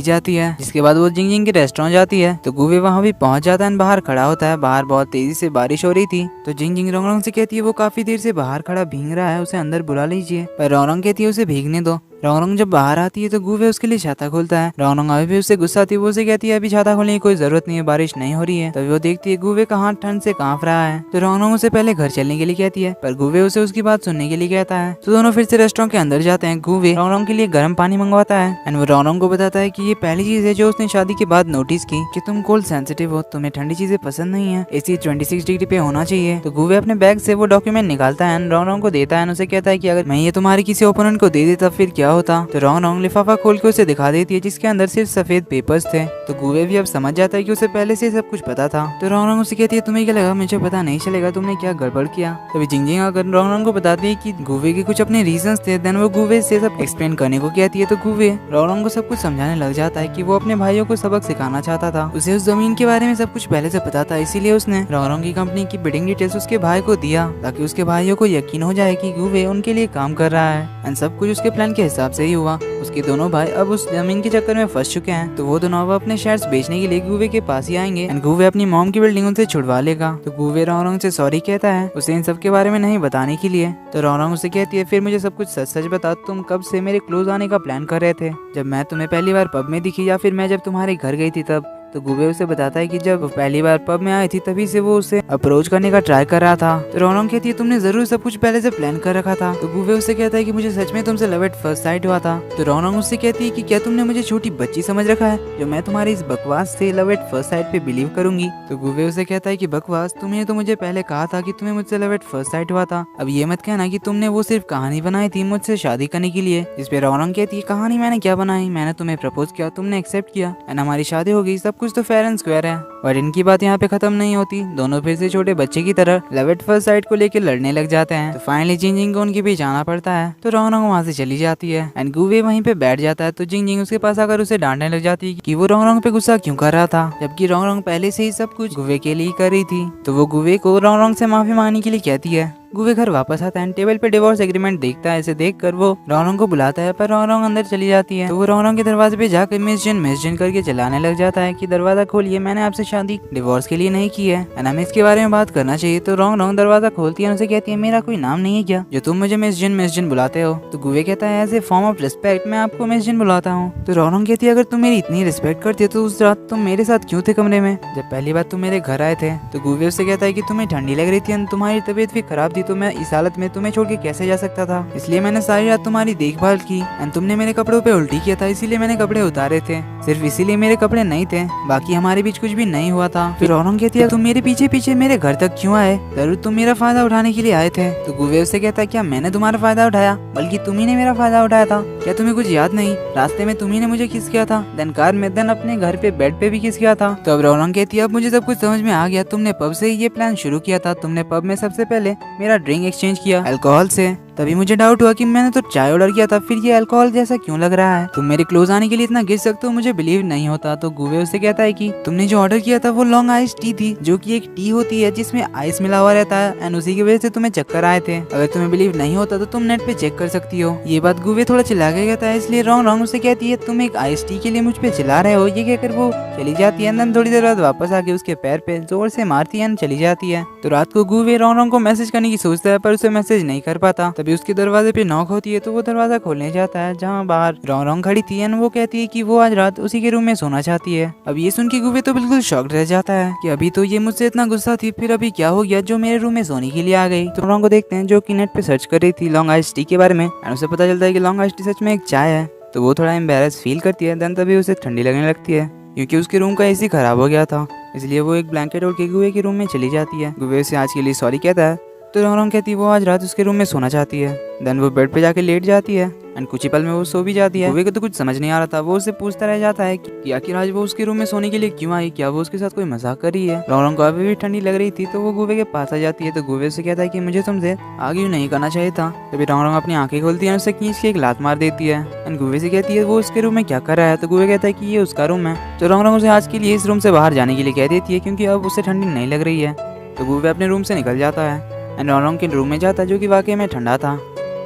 जाती है। जिसके बाद वो जिंग के रेस्टोरेंट जाती है। तो गुवे वहाँ भी पहुंच जाता है, बाहर खड़ा होता है। बाहर बहुत तेजी से बारिश हो रही थी। तो जिंग रोंग से कहती है वो काफी देर से बाहर खड़ा भीग रहा है, उसे अंदर बुला लीजिए। पर रोंग कहती है उसे भीगने दो। रोंग जब बाहर आती है तो गुवे उसके लिए छाता खोलता है। रोंग अभी भी उससे गुस्सा आती है, वो उसे कहती है अभी छाता खोलने की कोई जरूरत नहीं है, बारिश नहीं हो रही है। तभी वो देखती है गुवे का हाथ ठंड से कांप रहा है। तो रोंग उसे पहले घर चलने के लिए कहती है, पर गुवे उसे उसकी बात सुनने के लिए कहता है। तो दोनों फिर से रेस्टोरेंट के अंदर जाते हैं। गुवे रोंग के लिए गर्म पानी मंगवाता है एंड वो रोंग को बताता है कि ये पहली चीज है जो उसने शादी के बाद नोटिस की कि तुम कोल्ड सेंसिटिव हो, तुम्हें ठंडी चीजें पसंद नहीं है, एसी 26 डिग्री पे होना चाहिए। तो गुवे अपने बैग से वो डॉक्यूमेंट निकालता है एंड रोंग को देता है। उसे कहता है कि अगर मैं ये तुम्हारे किसी ओपोनेंट को दे देता फिर क्या होता। तो रोंग लिफाफा खोल के उसे दिखा देती है, जिसके अंदर सिर्फ सफेद पेपर्स थे। तो गुवे भी अब समझ जाता है कि उसे पहले से सब कुछ पता था। तो रोंग उसे कहती है तुम्हें क्या लगा मुझे पता नहीं चलेगा, तुमने क्या गड़बड़ किया। तभी जिंग आकर रोंग को बताती है कि गुवे के कुछ अपने रीजंस थे। देन वो गुवे से सब एक्सप्लेन करने को कहती है। तो गुवे रोंग को सब कुछ समझाने लग जाता है कि वो अपने भाइयों को सबक सिखाना चाहता था। उसे उस जमीन के बारे में सब कुछ पहले से पता था, इसीलिए उसने रोंग की कंपनी की बिडिंग डिटेल्स उसके भाई को दिया, ताकि उसके भाइयों को यकीन हो जाए कि गुवे उनके लिए काम कर रहा है एंड सब कुछ उसके प्लान के हिसाब हिसाब से ही हुआ। उसके दोनों भाई अब उस जमीन के चक्कर में फंस चुके हैं, तो वो दोनों अब अपने शेयर्स बेचने के लिए गुवे के पास ही आएंगे एंड गुवे अपनी मॉम की बिल्डिंग उनसे छुड़वा लेगा। तो गुवे रोंगरोंग से सॉरी कहता है उसे इन सब के बारे में नहीं बताने के लिए। तो रोंगरोंग उसे कहती है फिर मुझे सब कुछ सच सच बता, तुम कब से मेरे क्लोज आने का प्लान कर रहे थे? जब मैं तुम्हें पहली बार पब में दिखी या फिर मैं जब तुम्हारे घर गई थी तब? तो गुवे उसे बताता है कि जब वो पहली बार पब में आई थी तभी से वो उसे अप्रोच करने का ट्राई कर रहा था। तो रोंगरोंग कहती है तुमने जरूर सब कुछ पहले से प्लान कर रखा था। तो गुवे उसे कहता है कि मुझे सच में तुमसे लव एट फर्स्ट साइट हुआ था। तो रोंगरोंग उससे कहती है कि क्या तुमने मुझे छोटी बच्ची समझ रखा है जो मैं तुम्हारी इस बकवास से लव एट फर्स्ट साइट पे बिलीव करूंगी? तो गुवे उसे कहता है कि बकवास, तुमने तो मुझे पहले कहा था कि तुम्हें मुझसे लव एट फर्स्ट साइट हुआ था। अब ये मत कहना कि तुमने वो सिर्फ कहानी बनाई थी मुझसे शादी करने के लिए। इस पे रोंगरोंग कहती है कहानी मैंने क्या बनाई, मैंने तुम्हें प्रपोज किया, तुमने एक्सेप्ट किया एंड हमारी शादी हो गई, सब कुछ तो फेयर एंड स्क्वायर है। और इनकी बात यहाँ पे खत्म नहीं होती, दोनों फिर से छोटे बच्चे की तरह लव एट फर्स्ट साइट को लेकर लड़ने लग जाते हैं। तो फाइनली जिंग को उनके बीच आना पड़ता है, तो रोंगरोंग वहाँ से चली जाती है एंड गुवे वहीं पे बैठ जाता है। तो जिंग उसके पास आकर उसे डांटने लग जाती है कि वो रोंगरोंग पे गुस्सा क्यों कर रहा था, जबकि रोंगरोंग पहले से ही सब कुछ गुवे के लिए कर रही थी। तो वो गुवे को रोंगरोंग से माफी मांगने के लिए कहती है। गुवे घर वापस आता है, टेबल पे डिवोर्स एग्रीमेंट देखता है। इसे देखकर वो रोंगरोंग को बुलाता है, पर रोंगरोंग अंदर चली जाती है। तो वो रोंगरोंग के दरवाजे पे जाकर मिस जिन करके चिल्लाने लग जाता है कि दरवाजा खोलिए, मैंने आपसे शादी डिवोर्स के लिए नहीं की है एंड हमें इसके बारे में बात करना चाहिए। तो रोंगरोंग दरवाजा खोलती है, उनसे कहती है मेरा कोई नाम नहीं है क्या जो तुम मुझे मिस जिन बुलाते हो? तो गुवे कहता है as a form of respect मैं आपको मिस जिन बुलाता हूँ। तो रोंगरोंग कहती है अगर तुम मेरी इतनी रिस्पेक्ट करती हो तो उस रात तुम मेरे साथ क्यों थे कमरे में जब पहली बार तुम मेरे घर आए थे? तो गुवे उससे कहता है कि तुम्हें ठंडी लग रही थी, तुम्हारी तबीयत भी खराब थी, तो मैं इस हालत में तुम्हें छोड़ के कैसे जा सकता था, इसलिए मैंने सारी रात तुम्हारी देखभाल की एंड तुमने मेरे कपड़ों पे उल्टी किया था, इसीलिए मैंने कपड़े उतारे थे, सिर्फ इसीलिए मेरे कपड़े नहीं थे, बाकी हमारे बीच कुछ भी नहीं हुआ था। फिर रोंगरोंग कहती है तुम मेरे पीछे पीछे मेरे घर तक क्यों आए? जरूर तुम मेरा फायदा उठाने के लिए आए थे। तो गुवे उससे कहता है क्या मैंने तुम्हारा फायदा उठाया, बल्कि तुम्ही ने मेरा फायदा उठाया था। क्या तुम्हें कुछ याद नहीं, रास्ते में तुम्ही ने मुझे किस किया था, देन कार में, देन अपने घर पे बेड पे भी किस किया था। तो अब रोंगरोंग कहती है अब मुझे सब कुछ समझ में आ गया, तुमने पब से ही ये प्लान शुरू किया था, तुमने पब में सबसे पहले मेरा ड्रिंक एक्सचेंज किया अल्कोहल से, तभी मुझे डाउट हुआ कि मैंने तो चाय ऑर्डर किया था, फिर ये अल्कोहल जैसा क्यों लग रहा है, तुम मेरे क्लोज आने के लिए इतना गिर सकते हो, मुझे बिलीव नहीं होता। तो गुवे उससे कहता है कि तुमने जो ऑर्डर किया था वो लॉन्ग आइस टी थी, जो कि एक टी होती है जिसमें आइस मिला हुआ रहता है एंड उसी की वजह से तुम्हें चक्कर आए थे। अगर तुम्हें बिलीव नहीं होता तो तुम नेट पे चेक कर सकती हो। ये बात गुवे थोड़ा चिल्ला के कहता है, इसलिए रोंगरोंग उससे कहती है तुम एक आइस टी के लिए मुझ पे चिल्ला रहे हो। ये कहकर वो चली जाती है, थोड़ी देर बाद वापस आके उसके पैर पे जोर से मारती है, चली जाती है। तो रात को गुवे रोंगरोंग को मैसेज करने की सोचता है, पर उसे मैसेज नहीं कर पाता। तभी उसके दरवाजे पे नॉक होती है, तो वो दरवाजा खोलने जाता है, जहाँ बाहर रोंगरोंग खड़ी थी एंड वो कहती है कि वो आज रात उसी के रूम में सोना चाहती है। अब ये सुन के गुवे तो बिल्कुल शॉक्ड रह जाता है कि अभी तो ये मुझसे इतना गुस्सा थी, फिर अभी क्या हो गया जो मेरे रूम में सोने के लिए आ गई। तो रोंगरोंग को देखते हैं जो कि नेट पे सर्च कर रही थी लॉन्ग आइस टी के बारे में एंड उसे पता चलता है कि लॉन्ग आइस टी सच में एक चाय है। तो वो थोड़ा एम्बैरेस फील करती है, देन तभी उसे ठंडी लगने लगती है क्योंकि उसके रूम का एसी खराब हो गया था, इसलिए वो एक ब्लैंकेट ओढ़ के गुवे के रूम में चली जाती है। गुवे उसे आज के लिए सॉरी कहता है, तो रोंगरोंग कहती है वो आज रात उसके रूम में सोना चाहती है। देन वो बेड पे जाके लेट जाती है एंड कुछ ही पल में वो सो भी जाती है। गुवे को तो कुछ समझ नहीं आ रहा था, वो उससे पूछता रह जाता है कि आखिर आज वो उसके रूम में सोने के लिए क्यों आई, क्या वो उसके साथ कोई मजाक कर रही है। रोंगरोंग को अभी भी ठंडी लग रही थी, तो वो गुवे के पास आ जाती है। तो गुवे से कहता है कि मुझे तुमसे आगे नहीं करना चाहिए था। तभी रोंगरोंग अपनी आंखें खोलती है, उसे खींच के एक लात मार देती है एंड गुवे से कहती है वो उसके रूम में क्या कर रहा है। तो गुवे कहता है कि ये उसका रूम है। तो रोंगरोंग उसे आज के लिए इस रूम से बाहर जाने के लिए कह देती है क्योंकि अब उसे ठंडी नहीं लग रही है। तो गुवे अपने रूम से निकल जाता है एंड रोंगरोंग के रूम में जाता है, जो कि वाकई में ठंडा था।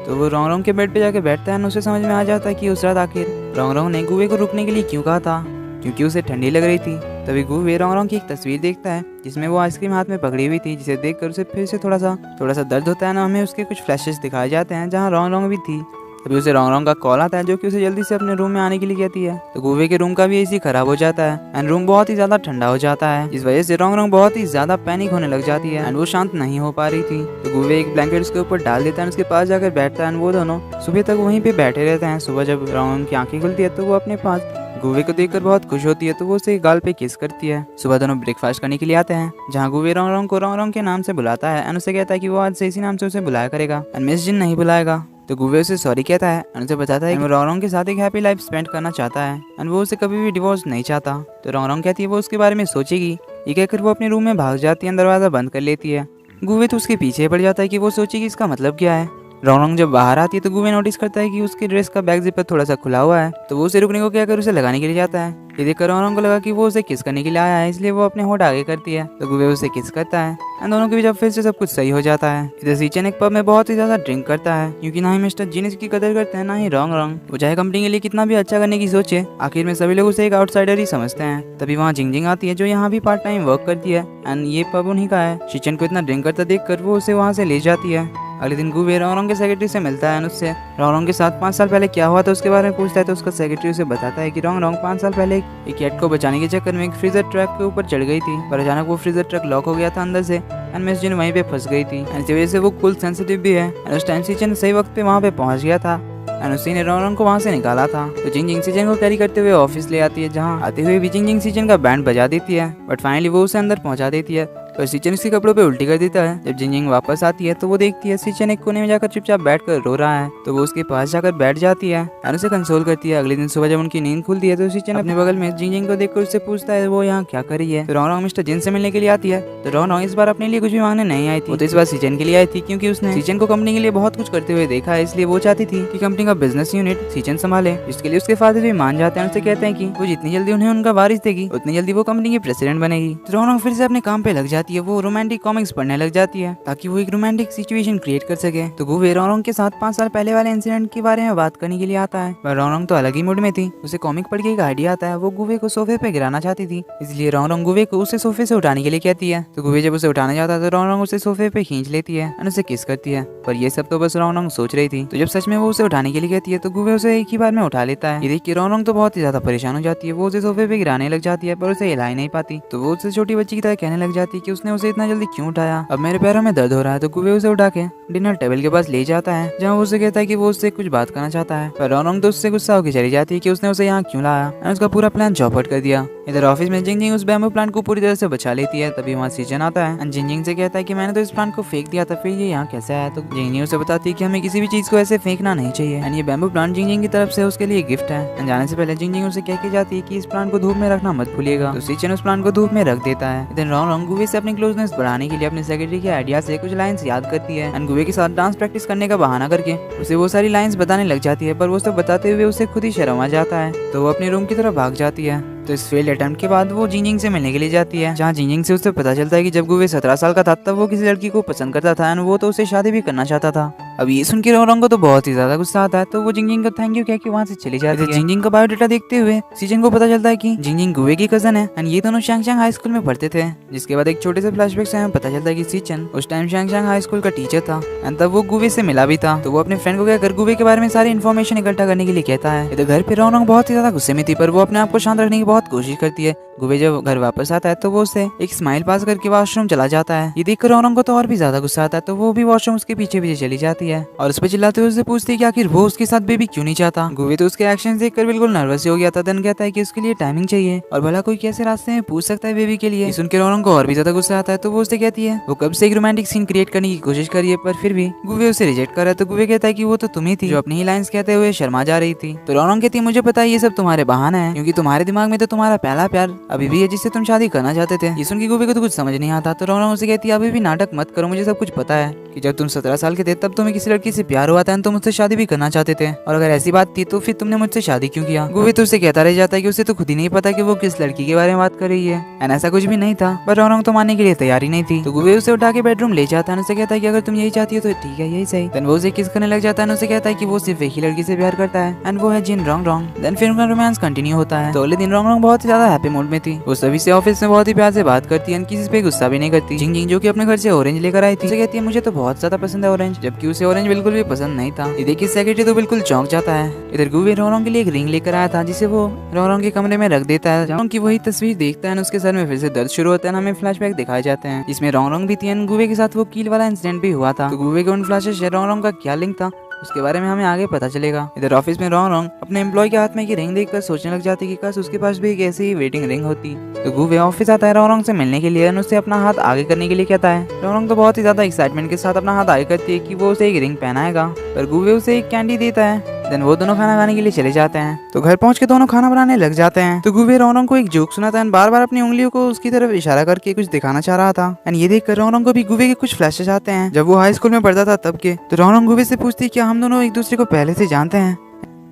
तो वो रोंगरोंग के बेड पे जाके बैठता है और उसे समझ में आ जाता है कि उस रात आखिर रोंगरोंग ने गुवे को रुकने के लिए क्यों कहा था, क्योंकि उसे ठंडी लग रही थी। तभी गुवे रोंगरोंग की एक तस्वीर देखता है जिसमें वो आइसक्रीम हाथ में पकड़ी हुई थी, जिसे देखकर उसे फिर से थोड़ा सा दर्द होता है ना, हमें उसके कुछ फ्लैशेस दिखाए जाते हैं जहाँ रोंगरोंग भी थी। तभी उसे रोंगरोंग का कॉल आता है, जो कि उसे जल्दी से अपने रूम में आने के लिए कहती है। तो गुवे के रूम का भी एसी खराब हो जाता है एंड रूम बहुत ही ज्यादा ठंडा हो जाता है। इस वजह से रोंगरोंग बहुत ही ज्यादा पैनिक होने लग जाती है एंड वो शांत नहीं हो पा रही थी। तो गुवे एक ब्लैंकेट उसके ऊपर डाल देता है, उसके पास जाकर बैठता है। वो दोनों सुबह तक वहीं पे बैठे रहते हैं। सुबह जब रोंगरोंग की आंखें खुलती है तो वो अपने पास गुवे को देखकर बहुत खुश होती है, तो वो उसे गाल पे किस करती है। सुबह दोनों ब्रेकफास्ट करने के लिए आते हैं, जहाँ गुवे रोंगरोंग को रोंगरोंग के नाम से बुलाता है एंड उसे कहता है कि वो आज से इसी नाम से उसे बुलाया करेगा एंड मिस जिन नहीं बुलाएगा। तो गुवे उसे सॉरी कहता है एंड उसे बताता है कि वो रोंगरोंग के साथ एक हैप्पी लाइफ स्पेंड करना चाहता है एंड वो उसे कभी भी डिवोर्स नहीं चाहता। तो रोंगरोंग कहती है वो उसके बारे में सोचेगी। ये कहकर वो अपने रूम में भाग जाती है, दरवाजा बंद कर लेती है। गुवे तो उसके पीछे पड़ जाता है कि वो सोचेगी इसका मतलब क्या है। रोंगरोंग जब बाहर आती है तो गुवे नोटिस करता है कि उसके ड्रेस का बैक जिपर थोड़ा सा खुला हुआ है, तो वो उसे रुकने को कहकर उसे लगाने के लिए जाता है। ये देखकर रोंगरोंग को लगा कि वो उसे किस करने के लिए आया है, इसलिए वो अपने होठ आगे करती है, तो गुवे उसे किस करता है एंड दोनों के बीच अब फिर से सब कुछ सही हो जाता है। इधर सीचन एक पब में बहुत ही ज्यादा ड्रिंक करता है, क्योंकि ना ही मिस्टर जीनिस की कदर करते हैं ना ही रोंगरोंग। वो चाहे कंपनी के लिए कितना भी अच्छा करने की सोचे, आखिर में सभी लोग उसे एक आउटसाइडर ही समझते हैं। तभी वहाँ जिंगजिंग आती है जो यहाँ भी पार्ट टाइम वर्क करती है एंड ये पब उन्हीं का है। सीचन को इतना ड्रिंक करता देखकर वो उसे वहाँ से ले जाती है। अगले दिन गुवे रोंगरोंग के सेक्रेटरी से मिलता है, उससे रोंगरोंग के साथ 5 साल पहले क्या हुआ था उसके बारे में पूछता है, तो उसका सेक्रेटरी उसे बताता है कि रोंगरोंग 5 साल पहले एक कैट को बचाने के चक्कर में एक फ्रीजर ट्रक के ऊपर चढ़ गई थी, पर अचानक वो फ्रीजर ट्रक लॉक हो गया था अंदर से एंड मिस जिन वहीं पे फंस गई थी। इसी वजह से वो कूल सेंसिटिव भी है एंड उस टाइम सीचन सही वक्त पे वहाँ पे पहुँच गया था एंड उसी ने रोंगरोंग को वहाँ से निकाला था। तो जिंगजिंग सीचन को कैरी करते हुए ऑफिस ले आती है, जहाँ आते हुए भी जिंगजिंग सीचन का बैंड बजा देती है, बट फाइनली वो उसे अंदर पहुँचा देती है। पर सीचन उसके कपड़ों पे उल्टी कर देता है। जब जिंगजिंग वापस आती है तो वो देखती है सीचन एक कोने में जाकर चुपचाप बैठकर रो रहा है, तो वो उसके पास जाकर बैठ जाती है और उसे कंसोल करती है। अगले दिन सुबह जब उनकी नींद खुलती है तो सीचन अपने बगल में जिंगजिंग को देखकर उससे पूछता है वो यहाँ क्या कर रही है। तो रोंगरोंग मिस्टर जिन से मिलने के लिए आती है, तो रोंगरोंग इस बार अपने लिए कुछ भी मांगने नहीं आई थी, वो तो इस बार सीचन के लिए आई थी, क्योंकि उसने सीचन को कंपनी के लिए बहुत कुछ करते हुए देखा है, इसलिए वो चाहती थी कि कंपनी का बिजनेस यूनिट सीचन संभाले। इसके लिए उसके फादर भी मान जाते हैं, उससे कहते हैं कि वो जितनी जल्दी उन्हें उनका वारिस देगी उतनी जल्दी वो कंपनी की प्रेसिडेंट बनेगी। तो रोंगरोंग फिर से अपने काम पे लग जाती है, वो रोमांटिक कॉमिक्स पढ़ने लग जाती है ताकि वो एक रोमांटिक सिचुएशन क्रिएट कर सके। तो गुवे रोंगरोंग के साथ 5 साल पहले वाले इंसिडेंट के बारे में बात करने के लिए आता है, पर रोंगरोंग तो अलग ही मूड में थी। उसे कॉमिक पढ़ के एक आइडिया आता है, वो गुवे को सोफे पे गिराना चाहती थी, इसलिए रोंगरोंग गुवे को उसे सोफे से उठाने के लिए कहती है। तो गुवे जब उसे उठाने जाता है तो रोंगरोंग उसे सोफे पे खींच लेती है और उसे किस करती है, पर ये सब तो बस रोंगरोंग सोच रही थी। तो जब सच में वो उसे उठाने के लिए कहती है तो गुवे उसे एक ही बार में उठा लेता है। ये देख के रोंगरोंग तो बहुत ही ज्यादा परेशान हो जाती है, वो उसे सोफे पे गिराने लग जाती है, पर उसे हिला ही नहीं पाती। तो वो उसे छोटी बच्ची की तरह कहने लग जाती है कि उसने उसे इतना जल्दी क्यों उठाया, अब मेरे पैरों में दर्द हो रहा है। तो गुवे उसे उठा के डिनर टेबल के पास ले जाता है, जहाँ वो उसे कहता है कि वो उससे कुछ बात करना चाहता है, पर रोंगरोंग तो उससे गुस्सा होकर चली जाती है कि उसने उसे यहाँ क्यों लाया और उसका पूरा प्लान चौपट कर दिया। इधर ऑफिस में जिंगजिंग उस बैम्बू प्लांट को पूरी तरह से बचा लेती है। तभी वहाँ सीजन आता है, जिंगजिंग से कहता है कि मैंने तो इस प्लांट को फेंक दिया था, फिर ये यहाँ कैसे आया। तो जिंगजिंग उसे बताती है कि हमें किसी भी चीज को ऐसे फेंकना नहीं चाहिए एंड ये बैम्बू प्लांट जिंगजिंग की तरफ से उसके लिए गिफ्ट है। जाने से पहले जिंगजिंग उसे कह के जाती है कि इस प्लांट को धूप में रखना मत भूलिएगा। तो सीचन उस प्लांट को धूप में रख देता है। इधर रोंगरोंग गुवे से अपनी क्लोजनेस बढ़ाने के लिए अपने सेक्रेटरी के आइडिया से कुछ लाइंस याद करती है एंड गुवे के साथ डांस प्रैक्टिस करने का बहाना करके उसे वो सारी लाइंस बताने लग जाती है, पर वो सब बताते हुए उसे खुद ही शर्म आ जाता है, तो वो अपने रूम की तरफ भाग जाती है। तो इस फेल्ड अटेम्प्ट के बाद वो जिंगजिंग से मिलने के लिए जाती है, जहाँ जिंगजिंग से उसे पता चलता है कि जब गुवे 17 साल का था तब वो किसी लड़की को पसंद करता था एंड वो तो उसे शादी भी करना चाहता था। अब ये सुन के रोंगरोंग को तो बहुत ही ज्यादा गुस्सा आता है, तो वो जिंगजिंग को थैंक यू कह के वहाँ से चली जाती है। जिंगजिंग का बायोडाटा देखते हुए सीजन को पता चलता है कि जिंगजिंग गुवे की कजन है एंड ये दोनों शैंगशैंग हाई स्कूल में पढ़ते थे। जिसके बाद एक छोटे से फ्लैशबैक से हमें पता चलता है कि सीचन उस टाइम शैंगशैंग हाई स्कूल का टीचर था एंड तब वो गुवे से मिला भी था। तो वो अपने फ्रेंड को कहकर गुवे के बारे में सारी इन्फॉर्मेशन इकट्ठा करने के लिए कहता है। इधर घर पे रोंगरोंग बहुत ही ज्यादा गुस्से में थी, पर वो अपने आप को शांत रखने की बहुत कोशिश करती है। गुवे जब घर वापस आता है तो वो उसे एक स्माइल पास करके वॉशरूम चला जाता है। ये देखकर रोंगरोंग को तो और भी ज्यादा गुस्सा आता है, तो वो भी वॉशरूम उसके पीछे पीछे चली जाती है और उस पर चिल्लाते हुए उससे पूछती है कि आखिर वो उसके साथ बेबी क्यों नहीं चाहता। गुवे तो उसके एक्शन देखकर बिल्कुल नर्वस हो गया था। देन कहता है कि उसके लिए टाइमिंग चाहिए और भला कोई कैसे रास्ते में पूछ सकता है बेबी के लिए। सुनकर रोंगरोंग को और भी ज्यादा गुस्सा आता है, तो वो उससे कहती है वो कब से एक रोमांटिक सीन क्रिएट करने की कोशिश करी है, पर फिर भी गुवे उसे रिजेक्ट कर रहा है। तो गुवे कहता है कि वो तो तुम ही थी जो अपनी ही लाइंस कहते हुए शर्मा जा रही थी। तो रोंगरोंग कहती है मुझे पता है ये सब तुम्हारे बहाने हैं, क्योंकि तुम्हारे दिमाग में तो तुम्हारा पहला प्यार अभी भी है जिससे तुम शादी करना चाहते थे। ये सुन के गुवे को तो कुछ समझ नहीं आता। तो रोंगरोंग उसे कहती है अभी भी नाटक मत करो, मुझे सब कुछ पता है कि जब तुम 17 साल के थे तब तुम्हें किसी लड़की से प्यार हुआ था, तुम मुझसे शादी भी करना चाहते थे, और अगर ऐसी बात थी तो फिर तुमने मुझसे शादी क्यों किया। गुवे तो उसे कहता रह जाता है कि उसे तो खुद ही नहीं पता कि वो किस लड़की के बारे में बात कर रही है एंड ऐसा कुछ भी नहीं था, पर रोंगरोंग तो मानने के लिए तैयार ही नहीं थी। तो गुवे उसे उठा के बेडरूम ले जाता है, उसे कहता है कि अगर तुम यही चाहती हो तो ठीक है, यही सही। देन वो उसे किस करने लग जाता है, उसे कहता है कि वो सिर्फ एक ही लड़की से प्यार करता है एंड वो है जिन रोंगरोंग। देन फिर उनका रोमांस कंटिन्यू होता है। तो अगले दिन रोंगरोंग बहुत ही ज्यादा हैप्पी मूड में थी, वो सभी से ऑफिस में बहुत ही प्यार से बात करती है, किसी पे गुस्सा भी नहीं करती। जिंगजिंग जो कि अपने घर से ऑरेंज लेकर आई थी, उसे कहती है मुझे तो बहुत ज्यादा पसंद है ऑरेंज, जबकि उसे ऑरेंज बिल्कुल भी पसंद नहीं था। ये देखिए सेक्रेटरी तो बिल्कुल चौंक जाता है। इधर गुवे रोंगरोंग के लिए एक रिंग लेकर आया था, जिसे वो रोंगरोंग के कमरे में रख देता है, जहाँ की वही तस्वीर देखता है, उसके सर में फिर से दर्द शुरू होता है। हमें फ्लैशबैक दिखाए जाते हैं जिसमें रोंगरोंग भी थी, गुवे के साथ वो कील वाला इंसिडेंट भी हुआ था। तो गुवे के उन फ्लैशेस से रोंगरोंग का क्या लिंक था उसके बारे में हमें आगे पता चलेगा। इधर ऑफिस में रोंगरोंग अपने एम्प्लॉय के हाथ में की रिंग देखकर सोचने लग जाती कि काश उसके पास भी एक ऐसी ही वेटिंग रिंग होती। तो गुवे ऑफिस आता है रोंगरोंग से मिलने के लिए, उससे अपना हाथ आगे करने के लिए कहता है। रोंगरोंग तो बहुत ही ज्यादा एक्साइटमेंट के साथ अपना हाथ आगे करती है कि वो उसे एक रिंग पहनाएगा, पर गुवे उसे एक कैंडी देता है देन वो दोनों खाना खाने के लिए चले जाते हैं। तो घर पहुंच के दोनों खाना बनाने लग जाते हैं। तो गुवे रोंगरोंग को एक जोक सुनाता है, बार बार अपनी उंगलियों को उसकी तरफ इशारा करके कुछ दिखाना चाह रहा था। एंड ये देख कर रोंगरोंग को भी गुवे के कुछ फ्लैशेस आते हैं जब वो हाई स्कूल में पढ़ता था तब के। तो रोंगरोंग गुवे से पूछती है क्या हम दोनों एक दूसरे को पहले से जानते हैं।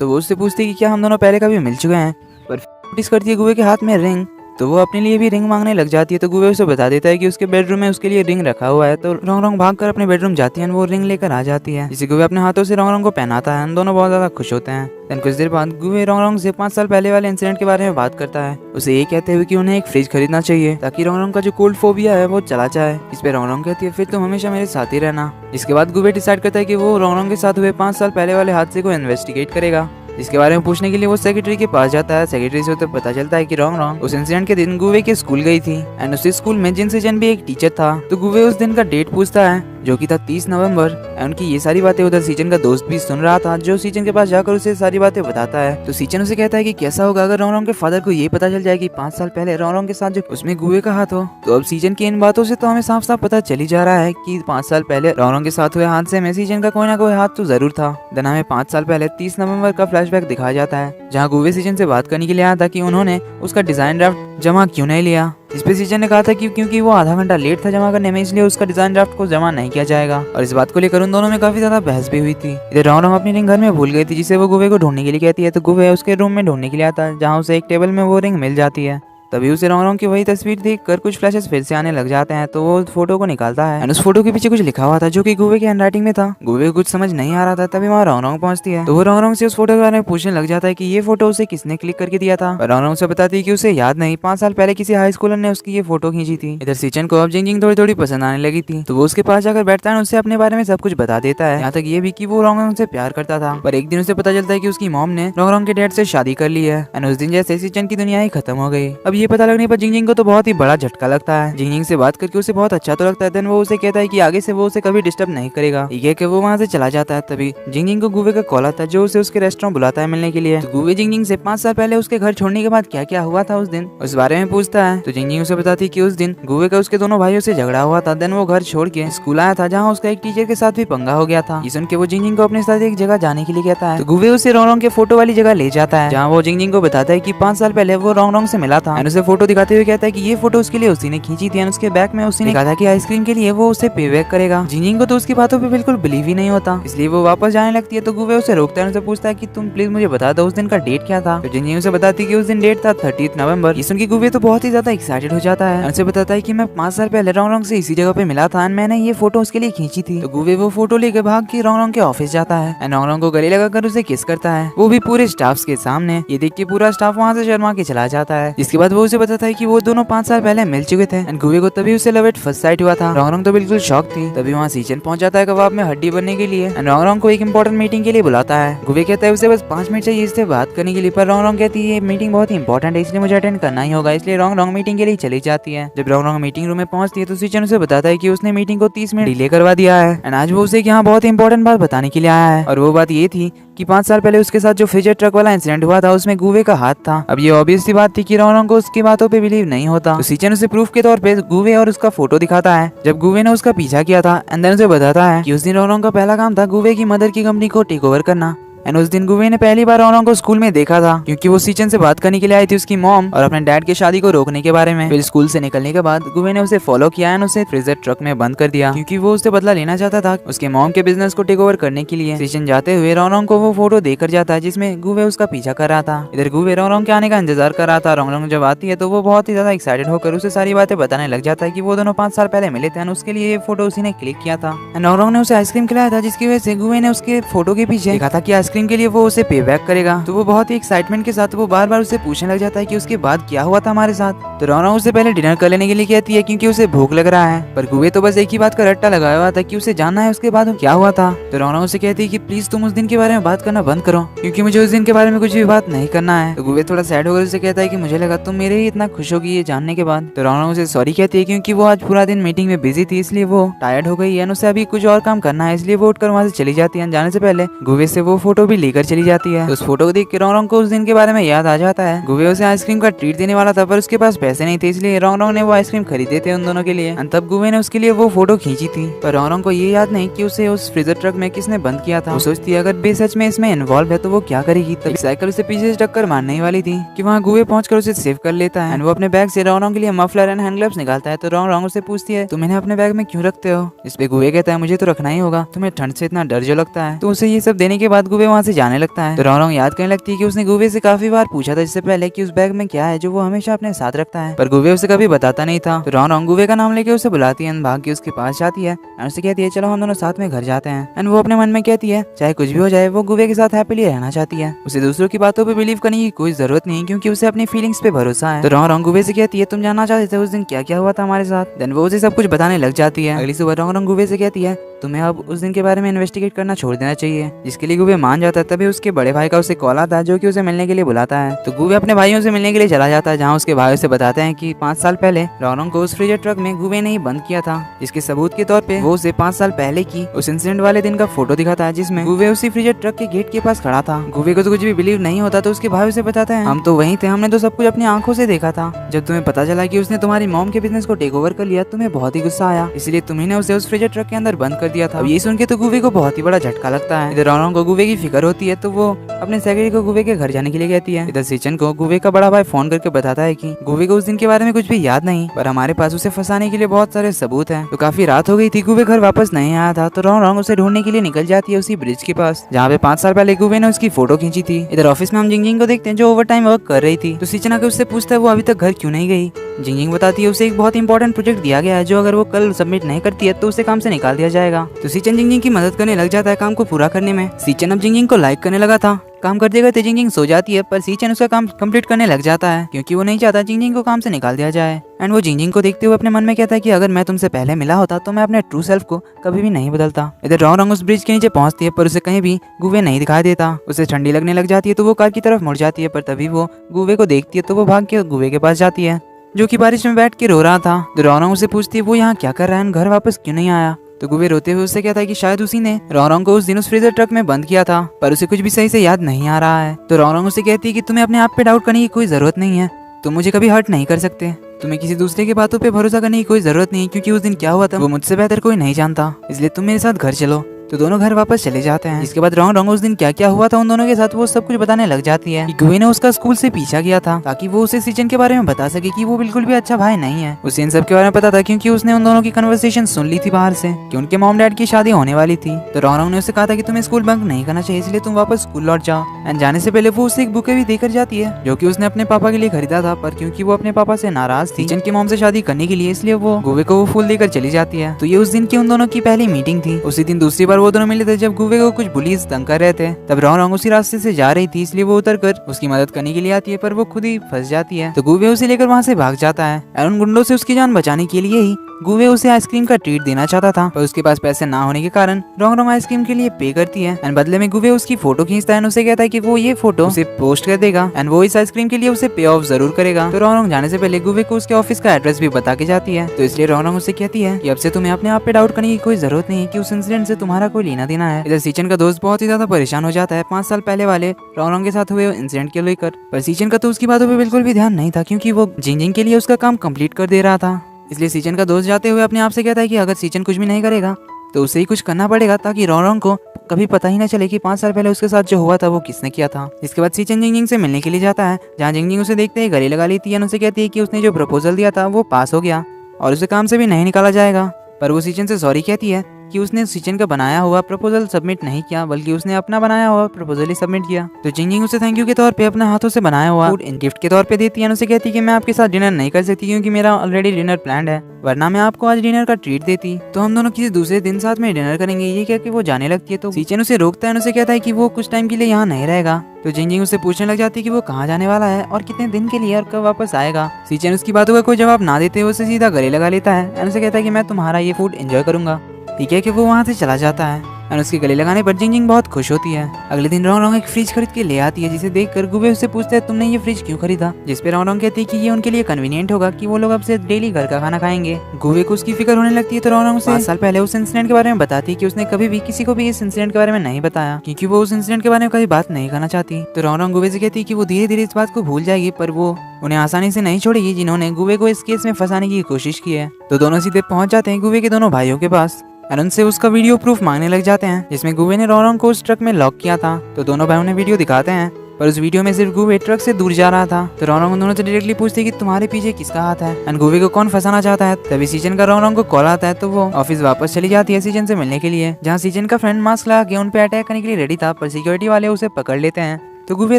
तो वो उससे पूछती है कि क्या हम दोनों पहले कभी मिल चुके हैं। पर नोटिस करती है गुवे के हाथ में रिंग, तो वो अपने लिए भी रिंग मांगने लग जाती है। तो गुवे उसे बता देता है कि उसके बेडरूम में उसके लिए रिंग रखा हुआ है। तो रोंगरोंग भागकर अपने बेडरूम जाती है और वो रिंग लेकर आ जाती है, जिसे गुवे अपने हाथों से रोंगरोंग को पहनाता है। दोनों बहुत ज्यादा खुश होते हैं। देन कुछ देर बाद गुवे रोंगरोंग से 5 साल पहले वाले इंसिडेंट के बारे में बात करता है, उसे ये कहते हुए कि उन्हें एक फ्रिज खरीदना चाहिए ताकि रोंगरोंग का जो कोल्ड फोबिया है वो चला जाए। इस पे रोंगरोंग कहती है फिर तुम हमेशा मेरे साथ ही रहना। इसके बाद गुवे डिसाइड करता है कि वो रोंगरोंग के साथ हुए 5 साल पहले वाले हादसे को इन्वेस्टिगेट करेगा। इसके बारे में पूछने के लिए वो सेक्रेटरी के पास जाता है। सेक्रेटरी से तो पता चलता है कि रोंगरोंग उस इंसिडेंट के दिन गुवे के स्कूल गई थी एंड उसी स्कूल में जिन सीजन भी एक टीचर था। तो गुवे उस दिन का डेट पूछता है जो कि था 30 नवंबर। एंड उनकी ये सारी बातें उधर सीजन का दोस्त भी सुन रहा था जो सीजन के पास जाकर उसे सारी बातें बताता है। तो सीजन उसे कहता है कि कैसा होगा अगर रोंगरोंग के फादर को ये पता चल जाए कि 5 साल पहले रोंगरोंग के साथ जो उसमें गुवे का हाथ हो। तो अब सीजन की इन बातों से तो हमें साफ साफ पता चल ही जा रहा है कि 5 साल पहले रोंगरोंग के साथ हुए हादसे में सीजन का कोई ना कोई हाथ तो जरूर था। देन हमें 5 साल पहले 30 नवंबर का फ्लैशबैक दिखाया जाता है जहाँ गुवे सीजन से बात करने के लिए आया था कि उन्होंने उसका डिजाइन ड्राफ्ट जमा क्यों नहीं लिया। इस पे सीजन ने कहा था कि क्योंकि वो आधा घंटा लेट था जमा करने में, इसलिए उसका डिजाइन ड्राफ्ट को जमा नहीं किया जाएगा। और इस बात को लेकर उन दोनों में काफी ज्यादा बहस भी हुई थी। इधर रोंगरोंग अपनी रिंग घर में भूल गई थी जिसे वो गुवे को ढूंढने के लिए कहती है। तो गुवे उसके रूम में ढूंढने के लिए आता है जहाँ उसे एक टेबल में वो रिंग मिल जाती है। तभी उसे रोंगरोंग की वही तस्वीर देखकर कुछ फ्लैशेस फिर से आने लग जाते हैं। तो वो फोटो को निकालता है एंड उस फोटो के पीछे कुछ लिखा हुआ था जो कि गुवे के हैंडराइटिंग में था। गुवे को कुछ समझ नहीं आ रहा था। तभी वहाँ रोंगरोंग पहुंचती है। तो वो रोंगरोंग से उस फोटो के बारे में पूछने लग जाता है कि ये फोटो उसे किसने क्लिक करके दिया था। पर रोंगरोंग से बताती है कि उसे याद नहीं, 5 साल पहले किसी हाई स्कूलर ने उसकी ये फोटो खींची थी। इधर सीजन को अब जिंगजिंग थोड़ी थोड़ी पसंद आने लगी थी। तो वो उसके पास जाकर बैठता है और उससे अपने बारे में सब कुछ बता देता है, यहाँ तक ये भी कि वो रोंगरोंग से प्यार करता था। पर एक दिन उसे पता चलता है कि उसकी मॉम ने रोंगरोंग के डैड से शादी कर ली है एंड उस दिन जैसे सीजन की दुनिया ही खत्म हो गई। अब ये पता लगने पर जिंगजिंग को तो बहुत ही बड़ा झटका लगता है। जिंगजिंग से बात करके उसे बहुत अच्छा तो लगता है। देन वो उसे कहता है कि आगे से वो उसे कभी डिस्टर्ब नहीं करेगा। ठीक है कि वो वहाँ से चला जाता है। तभी जिंगजिंग को गुवे का कॉल आता है जो उसे उसके रेस्टोरेंट बुलाता है मिलने के लिए। तो गुवे जिंगजिंग से 5 साल पहले उसके घर छोड़ने के बाद क्या क्या हुआ था उस दिन उस बारे में पूछता है। तो जिंगजिंग उसे बताती है कि उस दिन गुवे का उसके दोनों भाइयों से झगड़ा हुआ था। देन वो घर छोड़ के स्कूल आया था जहाँ उसका एक टीचर के साथ भी पंगा हो गया था। ये सुन के वो जिंगजिंग को अपने साथ एक जगह जाने के लिए कहता है। तो गुवे उसे रोंगरोंग के फोटो वाली जगह ले जाता है जहाँ वो जिंगजिंग को बताता है कि 5 साल पहले वो रोंगरोंग से मिला था एंड उसे फोटो दिखाते हुए कहता है कि ये फोटो उसके लिए उसी ने खींची थी। उसके बैग में उसी ने कहा था कि आइसक्रीम के लिए वो उसे पे बैक करेगा। जिंगजिंग को तो उसकी बातों पे बिल्कुल बिलीव ही नहीं होता, इसलिए वो वापस जाने लगती है। तो गुवे उसे रोकता है और उसे पूछता है कि तुम प्लीज मुझे बता दो उस दिन का डेट क्या था। तो जिंगजिंग उसे बताती है कि उस दिन डेट था 30 नवंबर। ये सुन के गुवे तो बहुत ही ज्यादा एक्साइटेड हो जाता है। उसे बताता है कि मैं 5 साल पहले रोंगरोंग से इसी जगह पे मिला था एंड मैंने ये फोटो उसके लिए खींची थी। तो गुवे वो फोटो लेकर भाग के रोंगरोंग के ऑफिस जाता है एंड रोंगरोंग को गले लगाकर उसे किस करता है, वो भी पूरे स्टाफ के सामने। ये देख के पूरा स्टाफ वहाँ से शर्मा के चला जाता है। जिसके बाद वो उसे बताता है कि वो दोनों 5 साल पहले मिल चुके थे एंड गुवे को तभी उसे लव एट फर्स्ट साइट हुआ था। रोंगरोंग तो बिल्कुल शॉक थी। तभी वहाँ सीजन पहुंच जाता है कबाब में हड्डी बनने के लिए एंड रोंगरोंग को एक इंपॉर्टेंट मीटिंग के लिए बुलाता है। गुवे कहता है उसे बस 5 मिनट चाहिए इससे बात करने के लिए। पर रोंगरोंग कहती है ये मीटिंग बहुत ही इंपॉर्टेंट है इसलिए मुझे अटेंड करना ही होगा। इसलिए रोंगरोंग मीटिंग के लिए चली जाती है। जब रोंगरोंग मीटिंग रूम में पहुंचती है तो सीजन उसे बताता है कि उसने मीटिंग को 30 मिनट डिले करवा दिया है एंड आज वो उसे यहाँ बहुत इंपॉर्टेंट बात बताने के लिए आया है। और वो बात ये थी कि 5 साल पहले उसके साथ जो फ्रीजर ट्रक वाला इंसिडेंट हुआ था उसमें गुवे का हाथ था। अब ये ऑब्वियस सी बात थी कि रोंगरोंग को उसकी बातों पे बिलीव नहीं होता। तो सीजन उसे प्रूफ के तौर पे गुवे और उसका फोटो दिखाता है जब गुवे ने उसका पीछा किया था एंड देन उसे बताता है कि उस दिन रोंगरोंग का पहला काम था गुवे की मदर की कंपनी को टेक ओवर करना। एंड उस दिन गुवे ने पहली बार रोंगरोंग को स्कूल में देखा था क्योंकि वो सीजन से बात करने के लिए आई थी उसकी मॉम और अपने डैड की शादी को रोकने के बारे में। फिर स्कूल से निकलने के बाद गुवे ने उसे फॉलो किया एंड उसे फ्रीजर ट्रक में बंद कर दिया क्योंकि वो उससे बदला लेना चाहता था उसके मॉम के बिजनेस को टेक ओवर करने के लिए। सीजन जाते हुए रोंगरोंग को वो फोटो देकर जाता है जिसमें गुवे उसका पीछा कर रहा था। इधर गुवे रोंगरोंग के आने का इंतजार कर रहा था। रोंगरोंग जब आती है तो वो बहुत ही ज्यादा एक्साइटेड होकर उसे सारी बातें बताने लग जाता है कि वो दोनों 5 साल पहले मिले थे। उसके लिए ये फोटो उसी ने क्लिक किया था। रोंगरोंग ने उसे आइसक्रीम खिलाया था जिसकी वजह से गुवे ने उसके फोटो के पीछे लिखा था कि आइसक्रीम के लिए वो उसे पे बैक करेगा। तो वो बहुत ही एक्साइटमेंट के साथ वो बार बार उसे पूछने लग जाता है कि उसके बाद क्या हुआ था हमारे साथ। तो रोंगरोंग उसे पहले डिनर कर लेने के लिए कहती है क्योंकि उसे भूख लग रहा है। पर गुवे तो बस एक ही बात का रट्टा लगाया हुआ था कि उसे जानना है उसके बाद क्या हुआ था। तो रोंगरोंग उसे कहती है कि प्लीज तुम उस दिन के बारे में बात करना बंद करो क्योंकि मुझे उस दिन के बारे में कुछ भी बात नहीं करना है। तो गुवे थोड़ा सैड होकर उसे कहता है कि मुझे लगा तुम मेरे ही इतना खुश होगी ये जानने के बाद। तो रोंगरोंग उसे सॉरी कहती है क्योंकि वो आज पूरा दिन मीटिंग में बिजी थी इसलिए वो टायर्ड हो गई है। उसे अभी कुछ और काम करना है इसलिए वो उठकर वहाँ से चली जाती है। जाने से पहले गुवे से वो फोटो फोटो भी लेकर चली जाती है। तो उस फोटो को देख के रोंग को उस दिन के बारे में याद आ जाता है। गुवे उसे आइसक्रीम का ट्रीट देने वाला था पर उसके पास पैसे नहीं थे, इसलिए रोंग ने वो आइसक्रीम खरीदे थे उन दोनों के लिए। तब गुवे ने उसके लिए वो फोटो खींची थी, पर रोंग को ये याद नहीं कि उसे उस फ्रीजर ट्रक में किसने बंद किया था। वो सोचती है अगर बे सच में इसमें इन्वॉल्व है तो वो क्या करेगी। तभी साइकिल उसे पीछे से टक्कर मारने ही वाली थी कि वहाँ गुवे पहुंचकर उसे सेव कर लेता है। वो अपने बैग से रोंग के लिए मफलर एंड हैंड ग्लव्स निकालता है। तो रोंग उसे पूछती है तुम इन्हें अपने बैग में क्यों रखते हो। इस पे गुवे कहता है मुझे तो रखना ही होगा, तुम्हें ठंड से इतना डर जो लगता है। तो उसे ये सब देने के बाद गुवे वहाँ से जाने लगता है। तो रोंग याद करने लगती है कि उसने गुवे से काफी बार पूछा था इससे पहले कि उस बैग में क्या है जो वो हमेशा अपने साथ रखता है, पर गुवे उसे कभी बताता नहीं था। तो रोंग गुवे का नाम लेके उसे बुलाती है, भाग के उसके पास जाती है और उसे कहती है चलो हम दोनों साथ में घर जाते हैं। एंड वो अपने मन में कहती है चाहे कुछ भी हो जाए वो गुवे के साथ हैप्पीली रहना चाहती है। उसे दूसरों की बातों पे बिलीव करने की कोई जरूरत नहीं क्योंकि उसे अपनी फीलिंग्स पे भरोसा है। तो रोंग गुवे से कहती है तुम जानना चाहते थे उस दिन क्या क्या हुआ था हमारे साथ। देन वो उसे सब कुछ बताने लग जाती है। अगली सुबह रोंग गुवे से कहती है तुम्हें अब उस दिन के बारे में इन्वेस्टिगेट करना छोड़ देना चाहिए, जिसके लिए गुवे मान जाता है। तभी उसके बड़े भाई का उसे कॉल आता है जो कि उसे मिलने के लिए बुलाता है। तो गुवे अपने भाइयों से मिलने के लिए चला जाता है, जहाँ उसके भाई उसे बताते हैं कि 5 साल पहले रोंग को उस फ्रीजर ट्रक में गुवे ने ही बंद किया था, जिसके सबूत के तौर पे वो उसे 5 साल पहले की उस इंसिडेंट वाले दिन का फोटो दिखाता है जिसमें गुवे उसी फ्रीजर ट्रक के गेट के पास खड़ा था। गुवे को तो कुछ भी बिलीव नहीं होता, तो उसके भाई उसे बताते हैं हम तो वहीं थे, हमने तो सब कुछ अपनी आंखों से देखा था। जब तुम्हें पता चला कि उसने तुम्हारी मॉम के बिजनेस को टेक ओवर कर लिया, तुम्हें बहुत ही गुस्सा आया, इसलिए तुम्ही ने उसे उस फ्रीजर ट्रक के अंदर बंद कर दिया था। अब ये सुन के तो गुवे को बहुत ही बड़ा झटका लगता है। इधर रोंग को गुवे की फिक्र होती है, तो वो अपने सेक्रेटरी को गुवे के घर जाने के लिए कहती है। इधर सीचन को गुवे का बड़ा भाई फोन करके बताता है कि गुवे को उस दिन के बारे में कुछ भी याद नहीं, पर हमारे पास उसे फंसाने के लिए बहुत सारे सबूत हैं। तो काफी रात हो गई थी, गुवे घर वापस नहीं आया था। तो रोंग उसे ढूंढने के लिए निकल जाती है उसी ब्रिज के पास जहाँ पे 5 साल पहले गुवे ने उसकी फोटो खींची थी। इधर ऑफिस में हम जिंग को देखते हैं जो ओवर टाइम वर्क कर रही थी। तो सीचन आके उससे पूछता है वो अभी तक घर क्यों नहीं गई। जिंग बताती है उसे एक बहुत इंपॉर्टेंट प्रोजेक्ट दिया गया है जो अगर वो कल सबमिट नहीं करती है तो उसे काम से निकाल दिया जाएगा। तो सीचन जिंग की मदद करने लग जाता है काम को पूरा करने में। सीचन अब जिंग को लाइक करने लगा था। काम करते करते जिंग सो जाती है, पर सीचन उसका काम कंप्लीट करने लग जाता है क्योंकि वो नहीं चाहता जिंग को काम से निकाल दिया जाए। एंड वो जिंग को देखते हुए अपने मन में कहता है कि अगर मैं तुमसे पहले मिला होता तो मैं अपने ट्रू सेल्फ को कभी भी नहीं बदलता। इधर रोंग उस ब्रिज के नीचे पहुंचती है पर उसे कहीं भी गुवे नहीं दिखाई देता। उसे ठंडी लगने लग जाती है तो वो कार की तरफ मुड़ जाती है, पर तभी वो गुवे को देखती है तो वो भाग के गुवे के पास जाती है जो कि बारिश में बैठ के रो रहा था। तो रोंग उसे पूछती है वो यहाँ क्या कर रहा है, घर वापस क्यों नहीं आया। तो गुवे रोते हुए उससे कहता है कि शायद उसी ने रोंग को उस दिन उस फ्रीजर ट्रक में बंद किया था, पर उसे कुछ भी सही से याद नहीं आ रहा है। तो रोंग उसे कहती है कि तुम्हें अपने आप पे डाउट करने की कोई जरूरत नहीं है, तुम मुझे कभी हर्ट नहीं कर सकते, तुम्हें किसी दूसरे की बातों पे भरोसा करने की कोई जरूरत नहीं, क्योंकि उस दिन क्या हुआ था वो मुझसे बेहतर कोई नहीं जानता, इसलिए तुम मेरे साथ घर चलो। तो दोनों घर वापस चले जाते हैं। इसके बाद रोंग उस दिन क्या क्या हुआ था उन दोनों के साथ वो सब कुछ बताने लग जाती है कि गुवे ने उसका स्कूल से पीछा किया था ताकि वो उसे सीचन के बारे में बता सके कि वो बिल्कुल भी अच्छा भाई नहीं है। उसे इन सब के बारे में पता था क्योंकि उसने उन दोनों की कन्वर्सेशन सुन ली थी बाहर से कि उनके मॉम डैड की शादी होने वाली थी। तो रोंग ने उसे कहा था कि तुम्हें स्कूल बंक नहीं करना चाहिए, इसलिए तुम वापस स्कूल लौट जाओ। एंड जाने से पहले वो उसे एक बुके भी देकर जाती है जो कि उसने अपने पापा के लिए खरीदा था, पर क्योंकि वो अपने पापा से नाराज थी सीचन की मॉम से शादी करने के लिए, इसलिए वो गुवे को वो फूल देकर चली जाती है। तो ये उस दिन की उन दोनों की पहली मीटिंग थी। उसी दिन दूसरी बार वो दोनों मिले थे जब गुवे को कुछ बुलीज तंग कर रहे थे। तब रोंग उसी रास्ते से जा रही थी, इसलिए वो उतर कर उसकी मदद करने के लिए आती है, पर वो खुद ही फंस जाती है। तो गुवे उसे लेकर वहाँ से भाग जाता है। उन गुंडों से उसकी जान बचाने के लिए ही गुवे उसे आइसक्रीम का ट्रीट देना चाहता था, पर उसके पास पैसे ना होने के कारण रोंग आइसक्रीम के लिए पे करती है। एंड बदले में गुवे उसकी फोटो खींचता है, उसे कहता है कि वो ये फोटो उसे पोस्ट कर देगा एंड वो इस आइसक्रीम के लिए उसे पे ऑफ जरूर करेगा। तो रोंग जाने से पहले गुवे को उसके ऑफिस का एड्रेस भी बता के जाती है। तो इसलिए रोंग उसे कहती है कि अब से तुम्हें अपने आप पे डाउट करने की कोई जरूरत नहीं है कि उस इंसिडेंट से तुम्हारा कोई लेना देना है। इधर सीचन का दोस्त बहुत ही ज्यादा परेशान हो जाता है 5 साल पहले वाले रोंग के साथ हुए इंसिडेंट के लेकर, पर सीचन का तो उसकी बातों पे बिल्कुल भी ध्यान नहीं था क्योंकि वो जिंग के लिए उसका काम कंप्लीट कर दे रहा था। इसलिए सीचन का दोस्त जाते हुए अपने आप से कहता है कि अगर सीचन कुछ भी नहीं करेगा तो उसे ही कुछ करना पड़ेगा ताकि रोंग को कभी पता ही ना चले कि 5 साल पहले उसके साथ जो हुआ था वो किसने किया था। इसके बाद सीचन जिंग से मिलने के लिए जाता है, जहाँ जिंग उसे देखते ही गले लगा लेती है। उसे कहती है कि उसने जो प्रपोजल दिया था वो पास हो गया और उसे काम से भी नहीं निकाला जाएगा, पर वो सीचन से सॉरी कहती है कि उसने सीचन का बनाया हुआ प्रपोजल सबमिट नहीं किया, बल्कि उसने अपना बनाया हुआ प्रपोजल ही सबमिट किया। तो जिंग उसे थैंक यू के तौर पे अपने हाथों से बनाया हुआ फूड गिफ्ट के तौर पे देती है। उसे कहती है कि मैं आपके साथ डिनर नहीं कर सकती क्योंकि मेरा ऑलरेडी डिनर प्लान्ड है, वरना मैं आपको आज डिनर का ट्रीट देती, तो हम दोनों किसी दूसरे दिन साथ में डिनर करेंगे। ये क्या कि वो जाने लगती है तो सीचन उसे रोकता है, उसे कहता है कि वो कुछ टाइम के लिए यहाँ नहीं रहेगा। तो जिंग उसे पूछने लग जाती है कि वो कहाँ जाने वाला है और कितने दिन के लिए और कब वापस आएगा। सीचन उसकी बातों का कोई जवाब ना देते हुए उसे सीधा गले लगा लेता है और उसे कहता है कि मैं तुम्हारा ये फूड एंजॉय करूंगा। ठीक है कि वो वहाँ से चला जाता है। और उसके गले लगाने पर जिंग जिंग बहुत खुश होती है। अगले दिन रोंग रोंग एक फ्रिज खरीद के ले आती है, जिसे देखकर गुवे उससे पूछता है तुमने ये फ्रिज क्यों खरीदा, जिस पे रोंग रोंग कहती है कि ये उनके लिए कन्वीनियंट होगा कि वो लोग अब से डेली घर का खाना खाएंगे। गुवे को उसकी फिक्र होने लगती है तो रोंग रोंग उसे 5 साल पहले उस इंसिडेंट के बारे में बताती है कि उसने कभी भी किसी को भी इस इंसिडेंट के बारे में नहीं बताया, क्योंकि वो उस इंसिडेंट के बारे में कभी बात नहीं करना चाहती। तो रोंग रोंग गुवे से कहती है कि वो धीरे धीरे इस बात को भूल जाएगी, पर वो उन्हें आसानी से नहीं छोड़ेगी जिन्होंने गुवे को इस केस में फंसाने की कोशिश की है। तो दोनों सीधे पहुंच जाते हैं गुवे के दोनों भाइयों के पास और उनसे उसका वीडियो प्रूफ मांगने लग जाते हैं, जिसमें गुवे ने रोंग रोंग को उस ट्रक में लॉक किया था। तो दोनों भाई उन्हें वीडियो दिखाते हैं, पर उस वीडियो में सिर्फ गुवे ट्रक से दूर जा रहा था। तो रोंग रोंग दोनों से डायरेक्टली पूछती है कि तुम्हारे पीछे किसका हाथ है एंड गुवे को कौन फंसाना चाहता है। तभी सीजन का रोंग रोंग को कॉल आता है, तो वो ऑफिस वापस चली जाती है सीजन से मिलने के लिए, जहाँ सीजन का फ्रेंड मास्क लगा के उन पे अटैक करने के लिए रेडी था, पर सिक्योरिटी वाले उसे पकड़ लेते हैं। तो गुवे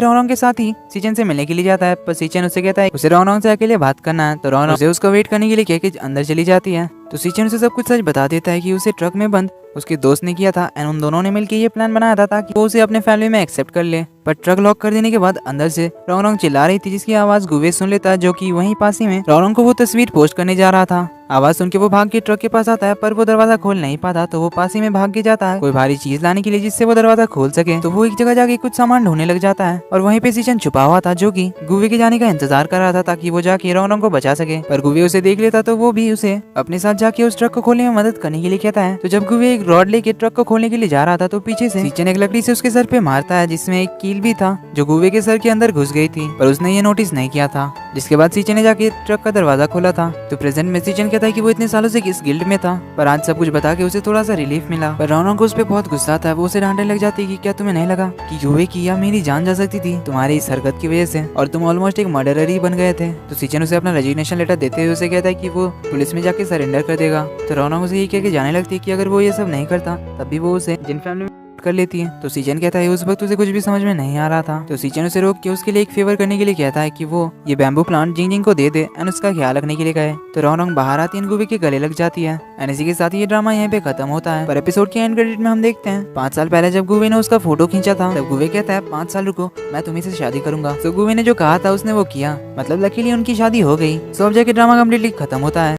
रोंग रोंग के साथ ही सीजन से मिलने के लिए जाता है, पर सीजन उसे कहता है उसे रोंग रोंग से अकेले बात करना है। तो रोंग रोंग उसे उसका वेट करने के लिए कह के अंदर चली जाती है। तो सीजन उसे सब कुछ सच बता देता है कि उसे ट्रक में बंद उसके दोस्त ने किया था एंड उन दोनों ने मिलकर ये प्लान बनाया था ताकि वो उसे अपने फैमिली में एक्सेप्ट कर ले। पर ट्रक लॉक कर देने के बाद अंदर से रोंग रोंग चिल्ला रही थी, जिसकी आवाज गुवे सुन लेता है, जो कि वहीं पास ही में रोंग रोंग को वो तस्वीर पोस्ट करने जा रहा था। आवाज सुन के वो भाग के ट्रक के पास आता है, पर वो दरवाजा खोल नहीं पाता। तो वो पास ही में भाग के जाता है कोई भारी चीज लाने के लिए जिससे वो दरवाजा खोल सके। तो वो एक जगह जाके कुछ सामान ढूंढने लग जाता है और वहीं पे सीजन छुपा हुआ था, जो कि गुवे के जाने का इंतजार कर रहा था ताकि वो जाके रोंग रोंग को बचा सके। पर गुवे उसे देख लेता तो वो भी उसे अपने साथ जाके उस ट्रक को खोलने में मदद करने के लिए कहता है। तो जब गुवे एक रॉड लेके ट्रक को खोलने के लिए जा रहा था तो पीछे से सीजन एक लकड़ी से उसके सर पे मारता है, जिसमें एक कील भी था जो गुवे के सर के अंदर घुस गई थी, पर उसने ये नोटिस नहीं किया था। जिसके बाद सीजन ने जाके ट्रक का दरवाजा खोला था। तो प्रेजेंट में सीजन कहता है कि वो इतने सालों से किस गिल्ड में था, पर आज सब कुछ बता के उसे थोड़ा सा रिलीफ मिला। पर रोंग रोंग को उस पे बहुत गुस्सा था। वो उसे डांटने लग जाती है कि क्या तुम्हें नहीं लगा कि गुवे की या मेरी जान जा सकती थी तुम्हारी इस हरकत की वजह से, और तुम ऑलमोस्ट एक मर्डरर ही बन गए थे। तो सीजन उसे अपना रेजिग्नेशन लेटर देते हुए उसे कहता है कि वो पुलिस में जाके सरेंडर कर देगा। तो रोंग रोंग उसे ये कह के जाने लगती है कि अगर वो ये सब नहीं करता तब भी वो उसे जिन फैमिली कर लेती है। तो सीजन कहता है उस वक्त उसे कुछ भी समझ में नहीं आ रहा था। तो सीजन उसे रोक के उसके लिए एक फेवर करने के लिए कहता है कि वो ये बैम्बू प्लांट जिंग जिंग को दे दे एंड उसका ख्याल रखने के लिए कहे। तो रोंग रोंग बाहर आती है, गुवे के गले लग जाती है एंड इसी के साथ ये ड्रामा यहाँ पे खत्म होता है। पर एपिसोड के एंड क्रेडिट में हम देखते हैं 5 साल पहले जब गुवे ने उसका फोटो खींचा था, तब गुवे कहता है 5 साल रुको, मैं तुम्ही से शादी करूंगा। तो गुवे ने जो कहा था उसने वो किया, मतलब लकीली उनकी शादी हो गई। सो अब जाके ड्रामा कम्प्लीटली खत्म होता है।